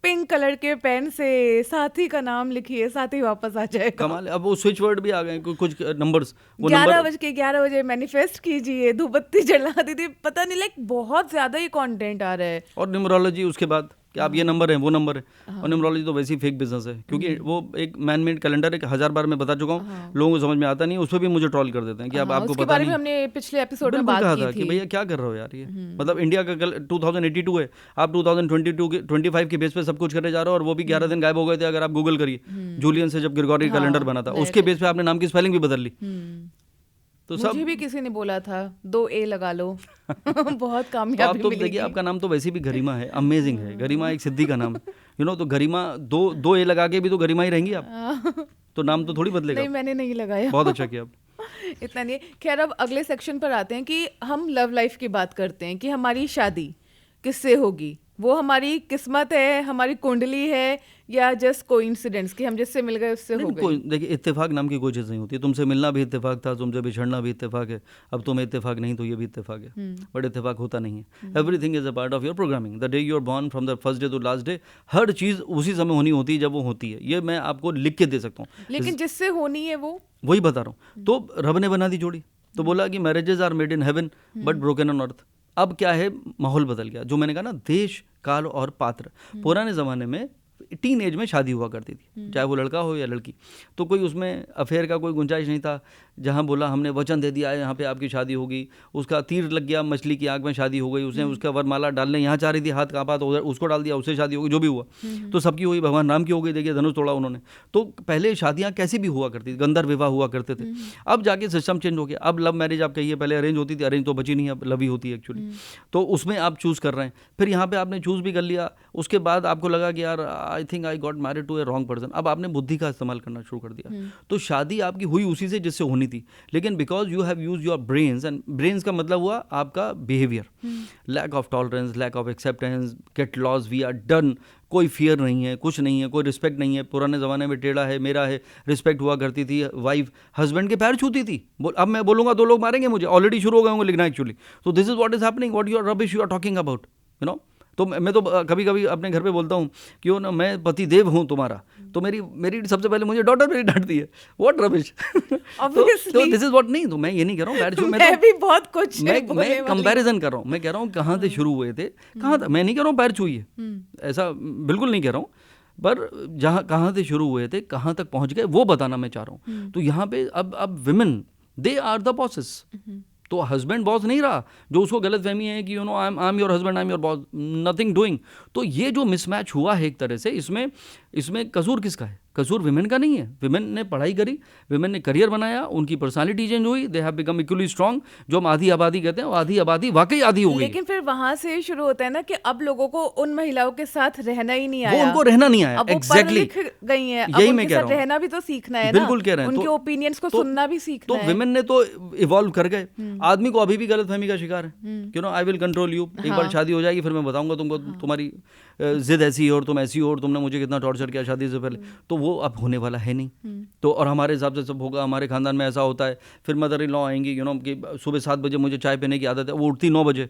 पिंक कलर के पेन से साथी का नाम लिखिए, साथी वापस आ जाएगा। कमाल है। अब वो स्विच वर्ड भी आ गए, कुछ नंबर्स, वो 11 नंबर। बज के 11 बजे मैनिफेस्ट कीजिए, धूपबत्ती जला दीजिए, पता नहीं, लाइक बहुत ज्यादा ही कंटेंट आ रहा है। और न्यूमरोलॉजी उसके बाद कि आप ये नंबर है, वो नंबर है। और न्यूमरोलॉजी तो वैसे ही फेक बिजनेस है, क्योंकि वो एक मैन मेड कैलेंडर है, 1000 बार मैं बता चुका हूँ, लोगों को समझ में आता नहीं है। उस पर भी मुझे ट्रोल कर देते हैं कि अब हाँ, आपको उसके पता बारे में नहीं। हमने पिछले एपिसोड में बिल्कुल बात कहा की था कि थी। भैया क्या कर रहे हो यार ये, मतलब इंडिया का कल 2082 है, आप 2022 के 25 के बेस पे सब कुछ करे जा रहे हो, और वो भी 11 दिन गायब हो गए थे। अगर आप गूगल करिए, जूलियन से जब ग्रिगोरी हाँ, कैलेंडर बना था, नया उसके बेस पे आपने नाम की स्पेलिंग भी बदल ली। तो सब, मुझे भी किसी ने बोला था 2 ए लगा लो। बहुत तो आप कामयाबी तो देखिए, मिलेगी। आपका नाम तो वैसे भी गरिमा है, अमेजिंग है। गरिमा एक सिद्धि का नाम है, तो गरिमा दो ए लगा के भी तो गरिमा ही रहेंगी आप, तो नाम तो थोड़ी बदलेगा। नहीं, मैंने नहीं लगाया। बहुत अच्छा किया आप। इतना नहीं है। खैर, अब अगले सेक्शन पर आते हैं कि हम लव लाइफ की बात करते हैं कि हमारी शादी किससे होगी, वो हमारी किस्मत है, हमारी कुंडली है, या जस्ट कोइंसिडेंस कि हम जिससे मिल गए उससे हो नहीं, गई। कोई देखिए, इत्तेफाक नाम की कोई चीज़ नहीं होती है। तुमसे मिलना भी इत्तेफाक था, तुमसे बिछड़ना भी इत्तेफाक है। अब तुम्हें इत्तेफाक नहीं तो ये भी इत्तेफाक है, बट इत्तेफाक होता नहीं है। Everything is a part of your programming. The day you are born, from the first day to last day, हर चीज़ उसी समय होनी होती है जब वो होती है। ये मैं आपको लिख के दे सकता हूँ, लेकिन जिससे होनी है वो वही बता रहा हूँ। तो रब ने बना दी जोड़ी, तो बोला कि marriages are made in heaven but broken on earth. अब क्या है, माहौल बदल गया। जो मैंने कहा ना, देश काल और पात्र। पुराने ज़माने में टीन एज में शादी हुआ करती थी, चाहे वो लड़का हो या लड़की, तो कोई उसमें अफेयर का कोई गुंजाइश नहीं था। जहाँ बोला हमने वचन दे दिया है यहाँ पे आपकी शादी होगी, उसका तीर लग गया मछली की आंख में, शादी हो गई। उसने उसका वरमाला डालने यहाँ चाह रही थी, हाथ कांपा तो उधर उसको डाल दिया, उससे शादी होगी। जो भी हुआ तो सबकी हुई, भगवान राम की हो गई। देखिए धनुष तोड़ा उन्होंने। तो पहले शादियाँ कैसी भी हुआ करती थी, गंधर्व विवाह हुआ करते थे। अब जाके सिस्टम चेंज हो गया। अब लव मैरिज आप कहिए, पहले अरेंज होती थी, अरेंज तो बची नहीं, अब लव ही होती है एक्चुअली। तो उसमें आप चूज़ कर रहे हैं, फिर यहाँ पे आपने चूज़ भी कर लिया, उसके बाद आपको लगा कि यार I think I got married to a wrong person. अब आपने बुद्धि का इस्तेमाल करना शुरू कर दिया। तो शादी आपकी हुई उसी से जिससे होनी थी, लेकिन because you have use your brains, and brains का मतलब हुआ आपका behaviour, lack of tolerance, lack of acceptance, get loss, we are done. कोई फियर नहीं है, कुछ नहीं है, कोई रिस्पेक्ट नहीं है। पुराने ज़माने में टेढ़ा है मेरा है, रिस्पेक्ट हुआ करती थी। वाइफ हस्बैंड के पैर छूती थी। अब मैं बोलूँगा तो लोग मारेंगे मुझे, ऑलरेडी शुरू हो गए होंगे लिखना एक्चुअली। तो this is what is happening, what you are rubbish you are talking about, you know. तो मैं तो कभी कभी अपने घर पे बोलता हूँ कि वो ना, मैं पति देव हूँ तुम्हारा, तो मेरी सबसे पहले मुझे डॉटर मेरी डांटती है, व्हाट रबिश। तो दिस इज व्हाट, नहीं तो मैं ये नहीं कह रहा हूँ, मैं भी बहुत कुछ मैं कंपैरिजन कर रहा हूँ। मैं कह रहा हूँ कहाँ से शुरू हुए थे, कहाँ तक। मैं नहीं कह रहा हूँ पैर छूइए, ऐसा बिल्कुल नहीं कह रहा हूँ, पर जहाँ कहाँ से शुरू हुए थे, कहाँ तक पहुँच गए, वो बताना मैं चाह रहा हूँ। तो यहाँ पे अब women, they are the bosses. तो हस्बैंड बॉस नहीं रहा, जो उसको गलत फहमी है कि I am your husband, I am your boss, nothing doing. तो ये जो मिसमैच हुआ है एक तरह से, इसमें कसूर किसका है? कसूर विमेन का नहीं है। विमेन ने पढ़ाई करी, विमेन ने करियर बनाया, उनकी पर्सनालिटी चेंज हुई, they have become equally strong. जो हम आधी आबादी कहते हैं, वो आधी आबादी वाकई आधी हो गई। लेकिन फिर वहां से शुरू होता है ना कि अब लोगों को उन महिलाओं के साथ रहना ही नहीं आया, वो उनको रहना नहीं आया। अब वो एग्जैक्टली पढ़ लिख गई हैं, अब यही उनके मैं कह साथ रहा हूँ, रहना भी तो सीखना है ना। बिल्कुल कह रहे हैं। उनके ओपिनियंस को सुनना भी सीखना तो है। विमेन ने तो इवॉल्व कर गए। आदमी को अभी भी गलतफहमी का शिकार है, क्यों ना, आई विल कंट्रोल यू। एक बार शादी हो जाएगी फिर मैं बताऊंगा तुमको, तुम्हारी जिद ऐसी है और तुम ऐसी हो, और तुमने मुझे कितना टॉर्चर किया शादी से पहले। तो वो अब होने वाला है नहीं। तो और हमारे हिसाब से सब होगा, हमारे खानदान में ऐसा होता है। फिर मदर इन लॉ आएंगी कि सुबह 7 बजे मुझे चाय पीने की आदत है, वो उठती 9 बजे।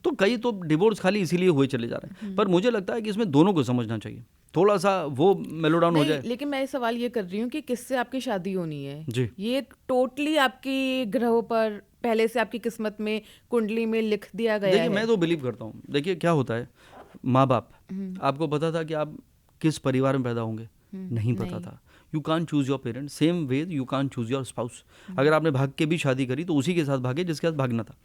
तो कई तो डिवोर्स खाली इसीलिए हुए चले जा रहे हैं। पर मुझे लगता है कि इसमें दोनों को समझना चाहिए, थोड़ा सा वो मेलोडाउन हो जाए। लेकिन मैं सवाल ये कर रही हूँ कि किससे आपकी शादी होनी है जी। ये टोटली आपकी ग्रहों पर पहले से आपकी किस्मत में कुंडली में लिख दिया गया देखिए है। मैं तो बिलीव करता हूँ, देखिए क्या होता है, माँ बाप आपको पता था कि आप किस परिवार में पैदा होंगे? नहीं पता था। You can choose your parents, same way you can choose your spouse. अगर आपने भाग के भी शादी करी तो उसी के साथ भागे जिसके साथ भागना था।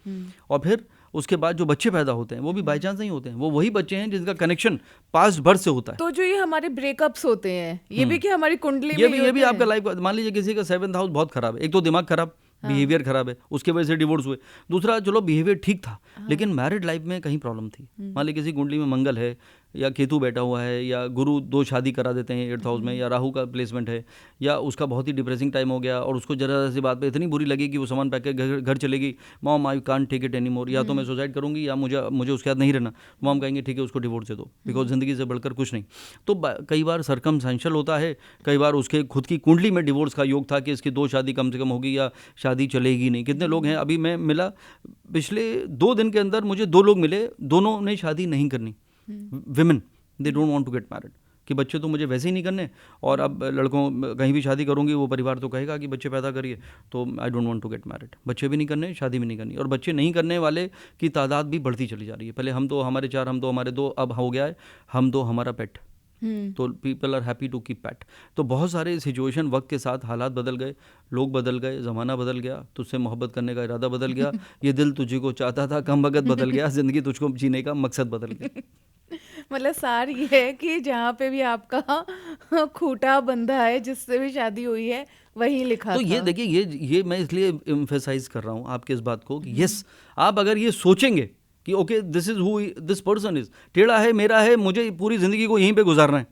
और फिर उसके बाद जो बच्चे पैदा होते हैं वो भी बाई चांस नहीं होते हैं, वो वही बच्चे हैं जिनका कनेक्शन पास्ट बर्थ से होता है। तो जो ये हमारे ब्रेकअप्स होते हैं ये भी कि हमारी कुंडली में ये भी आपका लाइफ, मान लीजिए किसी का 7th हाउस बहुत खराब है, एक तो दिमाग खराब, बिहेवियर खराब है, उसके वजह से डिवोर्स हुए। दूसरा चलो बिहेवियर ठीक था, लेकिन मैरिड लाइफ में कहीं प्रॉब्लम थी। मान लीजिए किसी कुंडली में मंगल है या केतु बैठा हुआ है या गुरु 2 शादी करा देते हैं 8th हाउस में, या राहु का प्लेसमेंट है, या उसका बहुत ही डिप्रेसिंग टाइम हो गया और उसको जरा सी बात पे इतनी बुरी लगी कि वो सामान पैक के घर चलेगी, mom I can't take it any more, या तो मैं सुसाइड करूंगी या मुझे उसके साथ नहीं रहना। मॉम कहेंगे ठीक है उसको डिवोर्स दे दो, बिकॉज ज़िंदगी से बढ़कर कुछ नहीं। तो कई बार सर्कमस्टेंशियल होता है, कई बार उसके खुद की कुंडली में डिवोर्स का योग था कि इसकी 2 शादी कम से कम होगी या शादी चलेगी नहीं। कितने लोग हैं, अभी मैं मिला पिछले 2 दिन के अंदर मुझे 2 लोग मिले, दोनों ने शादी नहीं करनी। Women they don't want to get married, कि बच्चे तो मुझे वैसे ही नहीं करने, और अब लड़कों कहीं भी शादी करूंगी वो परिवार तो कहेगा कि बच्चे पैदा करिए, तो I don't want to get married. बच्चे भी नहीं करने, शादी भी नहीं करनी, और बच्चे नहीं करने वाले की तादाद भी बढ़ती चली जा रही है। पहले हम तो हमारे 4, हम तो हमारे 2, अब हो गया है हम 2 हमारा पेट। तो people are happy to keep pet. तो बहुत सारे सिचुएशन, वक्त के साथ हालात बदल गए, लोग बदल गए, ज़माना बदल गया, तुझसे मोहब्बत करने का इरादा बदल गया, ये दिल तुझे को चाहता था कम वक्त बदल गया, ज़िंदगी तुझको जीने का मकसद बदल गया। मतलब सार ये है कि जहाँ पे भी आपका खूंटा बंधा है, जिससे भी शादी हुई है वही लिखा तो था। ये देखिए, ये मैं इसलिए एम्फेसाइज कर रहा हूँ आपके इस बात को कि यस, आप अगर ये सोचेंगे कि okay this is who this person is, टेढ़ा है, मेरा है, मुझे पूरी जिंदगी को यहीं पे गुजारना है,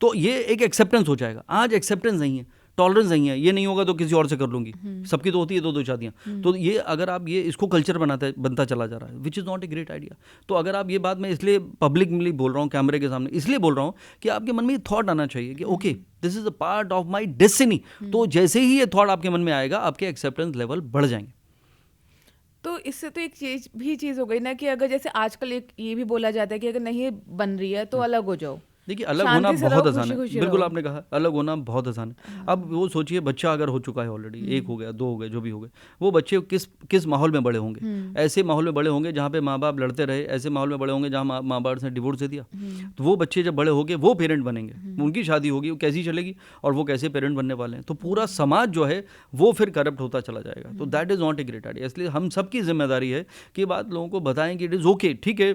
तो ये एक एक्सेप्टेंस हो जाएगा। आज एक्सेप्टेंस नहीं है, टॉलरेंस नहीं है, ये नहीं होगा तो किसी और से कर लूंगी, सबकी तो होती है 2-2 शादियां। तो ये अगर आप ये इसको कल्चर बनता चला जा रहा है, which is not a great idea. तो अगर आप ये बात, मैं इसलिए पब्लिकली बोल रहा हूँ, कैमरे के सामने इसलिए बोल रहा हूँ कि आपके मन में ये थॉट आना चाहिए कि okay this is a part of my destiny. तो जैसे ही ये थॉट आपके मन में आएगा, आपके एक्सेप्टेंस लेवल बढ़ जाएंगे। तो इससे तो एक चीज हो गई ना कि अगर जैसे आजकल एक ये भी बोला जाता है कि अगर नहीं बन रही है तो अलग हो जाओ। देखिए अलग होना शांति से बहुत रहो, आसान है, खुशी-खुशी बिल्कुल रहो। आपने कहा अलग होना बहुत आसान है। अब वो सोचिए, बच्चा अगर हो चुका है ऑलरेडी, 1 हो गया, 2 हो गए, जो भी हो गए, वो बच्चे किस माहौल में बड़े होंगे? ऐसे माहौल में बड़े होंगे जहाँ पे माँ बाप लड़ते रहे, ऐसे माहौल में बड़े होंगे जहाँ माँ बाप ने डिवोर्स दे दिया। तो वो बच्चे जब बड़े होंगे वो पेरेंट बनेंगे, उनकी शादी होगी, वो कैसी चलेगी और वो कैसे पेरेंट बनने वाले हैं। तो पूरा समाज जो है वो फिर करप्ट होता चला जाएगा। तो that is not a great idea. इसलिए हम सबकी जिम्मेदारी है कि बात लोगों को बताएं कि इट इज़ ओके, ठीक है।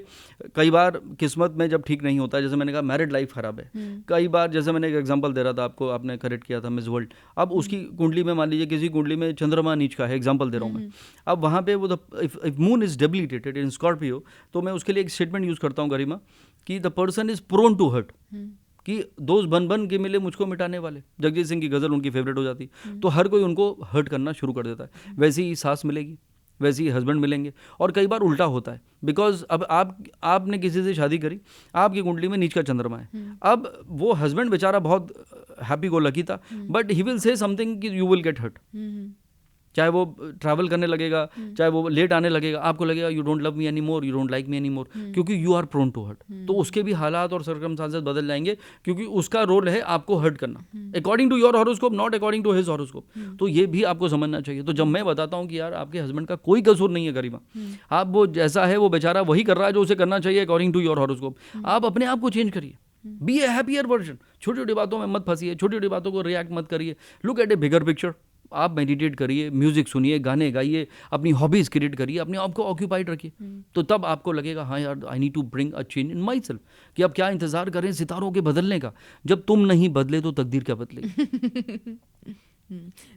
कई बार किस्मत में जब ठीक नहीं होता, जैसे मैंने कहा मैरिड लाइफ खराब है, कई बार जैसे मैंने एक एग्जांपल दे रहा था आपको, आपने करेक्ट किया था मिस वर्ल्ड। अब उसकी कुंडली में मान लीजिए किसी कुंडली में चंद्रमा नीच का है, एग्जांपल दे रहा हूँ मैं। अब वहाँ पे वो if moon is debilitated in Scorpio, तो मैं उसके लिए एक स्टेटमेंट यूज़ करता हूँ गरिमा, कि the person is prone to hurt, कि दोस्त बन के मिले मुझको मिटाने वाले। जगजीत सिंह की गज़ल उनकी फेवरेट हो जाती, तो हर कोई उनको हर्ट करना शुरू कर देता है। वैसे ही सास मिलेगी, वैसे ही हस्बैंड मिलेंगे। और कई बार उल्टा होता है, बिकॉज अब आपने किसी से शादी करी, आपकी कुंडली में नीच का चंद्रमा है। अब वो हस्बैंड बेचारा बहुत हैप्पी गो लकी था, but he will say something कि यू विल गेट हर्ट। चाहे वो ट्रैवल करने लगेगा, चाहे वो लेट आने लगेगा, आपको लगेगा you don't love me any more, you don't like me any more, क्योंकि you are prone to hurt. तो उसके भी हालात और सर्कमस्टांसेस बदल जाएंगे, क्योंकि उसका रोल है आपको हर्ट करना, according to your horoscope, not according to his horoscope. तो ये भी आपको समझना चाहिए। तो जब मैं बताता हूँ कि यार आपके हस्बैंड का कोई कसूर नहीं है गरिमा, आप वो जैसा है वो बेचारा वही कर रहा है जो उसे करना चाहिए अकॉर्डिंग टू योर हॉरोस्कोप। आप अपने आप को चेंज करिए, बी ए हैप्पियर वर्जन। छोटी छोटी बातों में मत फंसिए, छोटी छोटी बातों को रिएक्ट मत करिए, look at A bigger picture. आप मेडिटेट करिए, म्यूजिक सुनिए, गाने गाइए, अपनी हॉबीज क्रिएट करिए, अपने आप को ऑक्यूपाइड रखिए। तो तब आपको लगेगा हाँ यार I need to bring a change in myself, कि अब क्या इंतजार करें सितारों के बदलने का, जब तुम नहीं बदले तो तकदीर क्या बदलेगी।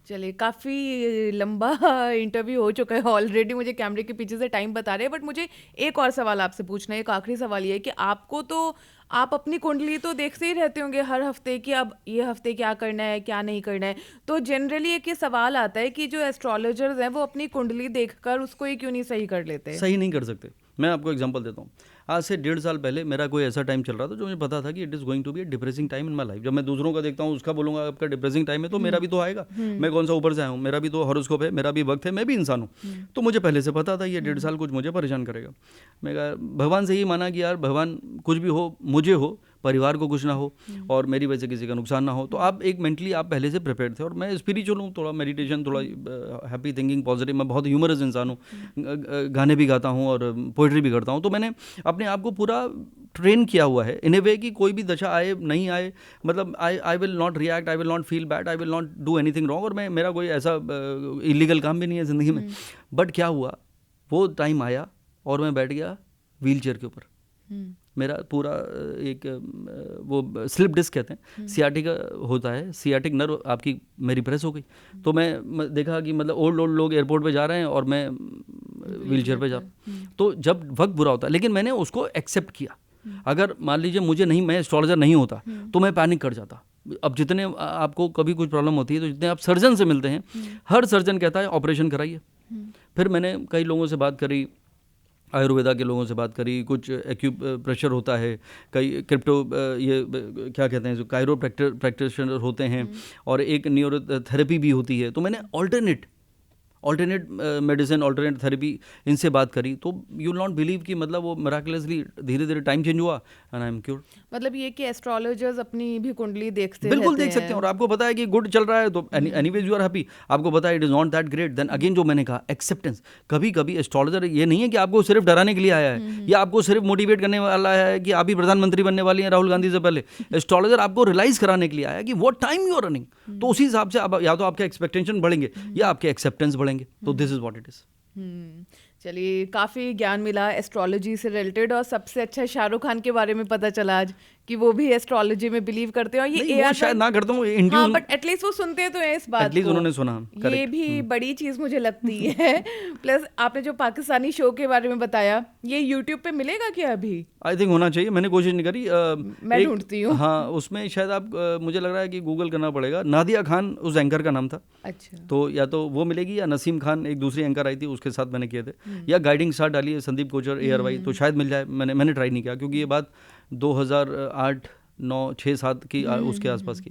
चलिए, काफ़ी लंबा इंटरव्यू हो चुका है ऑलरेडी, मुझे कैमरे के पीछे से टाइम बता रहे हैं, बट मुझे एक और सवाल आपसे पूछना है। एक आखिरी सवाल ये है कि आपको तो, आप अपनी कुंडली तो देखते ही रहते होंगे हर हफ्ते कि अब ये हफ्ते क्या करना है, क्या नहीं करना है। तो जनरली एक ये सवाल आता है कि जो एस्ट्रोलॉजर्स हैं वो अपनी कुंडली देखकर उसको ही क्यों नहीं सही कर लेते? सही नहीं कर सकते। मैं आपको एग्जांपल देता हूँ। आज से 1.5 साल पहले मेरा कोई ऐसा टाइम चल रहा था जो मुझे पता था कि it is going to be a depressing time in my life. जब मैं दूसरों का देखता हूँ, उसका बोलूँगा आपका डिप्रेसिंग टाइम है, तो मेरा भी तो आएगा। मैं कौन सा ऊपर से आया हूँ, मेरा भी तो हॉरोस्कोप है, मेरा भी वक्त है, मैं भी इंसान हूँ। तो मुझे पहले से पता था ये 1.5 साल कुछ मुझे परेशान करेगा। मैं कहा भगवान से ही माना कि यार भगवान कुछ भी हो, मुझे हो, परिवार को कुछ ना हो और मेरी वजह से किसी का नुकसान ना हो। तो आप एक मेंटली आप पहले से प्रिपेयर थे। और मैं स्पिरिचुअल हूँ, थोड़ा मेडिटेशन, थोड़ा हैप्पी थिंकिंग, पॉजिटिव, मैं बहुत ह्यूमरस इंसान हूँ, गाने भी गाता हूँ और पोइट्री भी करता हूँ। तो मैंने अपने आप को पूरा ट्रेन किया हुआ है इन ए वे कि कोई भी दशा आए नहीं आए, मतलब I will not react, I will not feel bad, I will not do anything wrong. और मेरा कोई ऐसा इलीगल काम भी नहीं है ज़िंदगी में। बट क्या हुआ, वो टाइम आया और मैं बैठ गया व्हील चेयर के ऊपर। मेरा पूरा एक वो स्लिप डिस्क कहते हैं, सियाटिक होता है, सियाटिक नर्व आपकी मेरी प्रेस हो गई। तो मैं देखा कि मतलब ओल्ड लोग एयरपोर्ट पे जा रहे हैं और मैं व्हील चेयर पे जा रहा हूँ। तो जब वक्त बुरा होता है, लेकिन मैंने उसको एक्सेप्ट किया। अगर मान लीजिए मुझे नहीं, मैं एस्ट्रोलॉजर नहीं होता तो मैं पैनिक कर जाता। अब जितने आपको कभी कुछ प्रॉब्लम होती है तो जितने आप सर्जन से मिलते हैं, हर सर्जन कहता है ऑपरेशन कराइए। फिर मैंने कई लोगों से बात करी, आयुर्वेदा के लोगों से बात करी, कुछ एक्यूप्रेशर होता है, कई क्रिप्टो ये क्या कहते हैं जो कायरो प्रैक्टिशनर होते हैं, और एक न्यूरोथेरेपी भी होती है। तो मैंने ऑल्टरनेट मेडिसिन, ऑल्टरनेट थेरेपी, इनसे बात करी। तो यू विल नॉट बिलीव कि मतलब वो मिराकुलसली धीरे धीरे टाइम चेंज हुआ एंड आई एम क्योर। मतलब ये कि एस्ट्रोलॉजर्स अपनी भी कुंडली देखते बिल्कुल देख सकते हैं, और आपको पता है कि गुड चल रहा है तो एनीवेज यू आर हैप्पी। आपको पता है it is not that great, then again जो मैंने कहा एक्सेप्टेंस। कभी कभी एस्ट्रोलॉजर ये नहीं है कि आपको सिर्फ डराने के लिए आया है या आपको सिर्फ मोटिवेट करने वाला है कि आप ही प्रधानमंत्री बनने वाली हैं राहुल गांधी से पहले। एस्ट्रोलॉजर आपको रियलाइज कराने के लिए आया कि what time you are running. तो उसी हिसाब से आप या तो आपके एक्सपेक्टेशन बढ़ेंगे या आपके एक्सेप्टेंस बढ़ेंगे। तो this is what it is. चलिए, काफ़ी ज्ञान मिला एस्ट्रोलॉजी से रिलेटेड, और सबसे अच्छा शाहरुख खान के बारे में पता चला आज कि वो भी एस्ट्रोलॉजी में बिलीव करते हैं। और ये वो शायद ना करता हूँ, हाँ, बट एटलीस्ट वो सुनते तो हैं इस बात एटलीस्ट को, उन्होंने सुना। ये भी बड़ी चीज़ मुझे लगती है। प्लस आपने जो पाकिस्तानी शो के बारे में बताया, ये यूट्यूब पे मिलेगा क्या अभी? आई थिंक होना चाहिए, मैंने कोशिश नहीं करी। मैं ढूंढती हूँ। हाँ, उसमें शायद आप मुझे लग रहा है कि गूगल करना पड़ेगा। नादिया खान उस एंकर का नाम था। अच्छा। तो या तो वो मिलेगी या नसीम खान एक दूसरी एंकर आई थी, उसके साथ मैंने किए थे, या गाइडिंग स्टार डालिए संदीप कोचर ARY, तो शायद मिल जाए। मैंने ट्राई नहीं किया क्योंकि ये बात 2008, 9, 6, 7 की उसके आसपास की।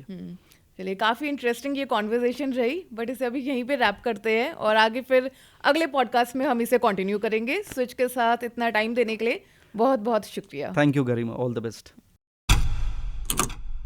चलिए, काफ़ी इंटरेस्टिंग ये कॉन्वर्जेशन रही, बट इसे अभी यहीं पे रैप करते हैं और आगे फिर अगले पॉडकास्ट में हम इसे कंटिन्यू करेंगे। स्विच के साथ इतना टाइम देने के लिए बहुत बहुत शुक्रिया। Thank you Garima, all the best.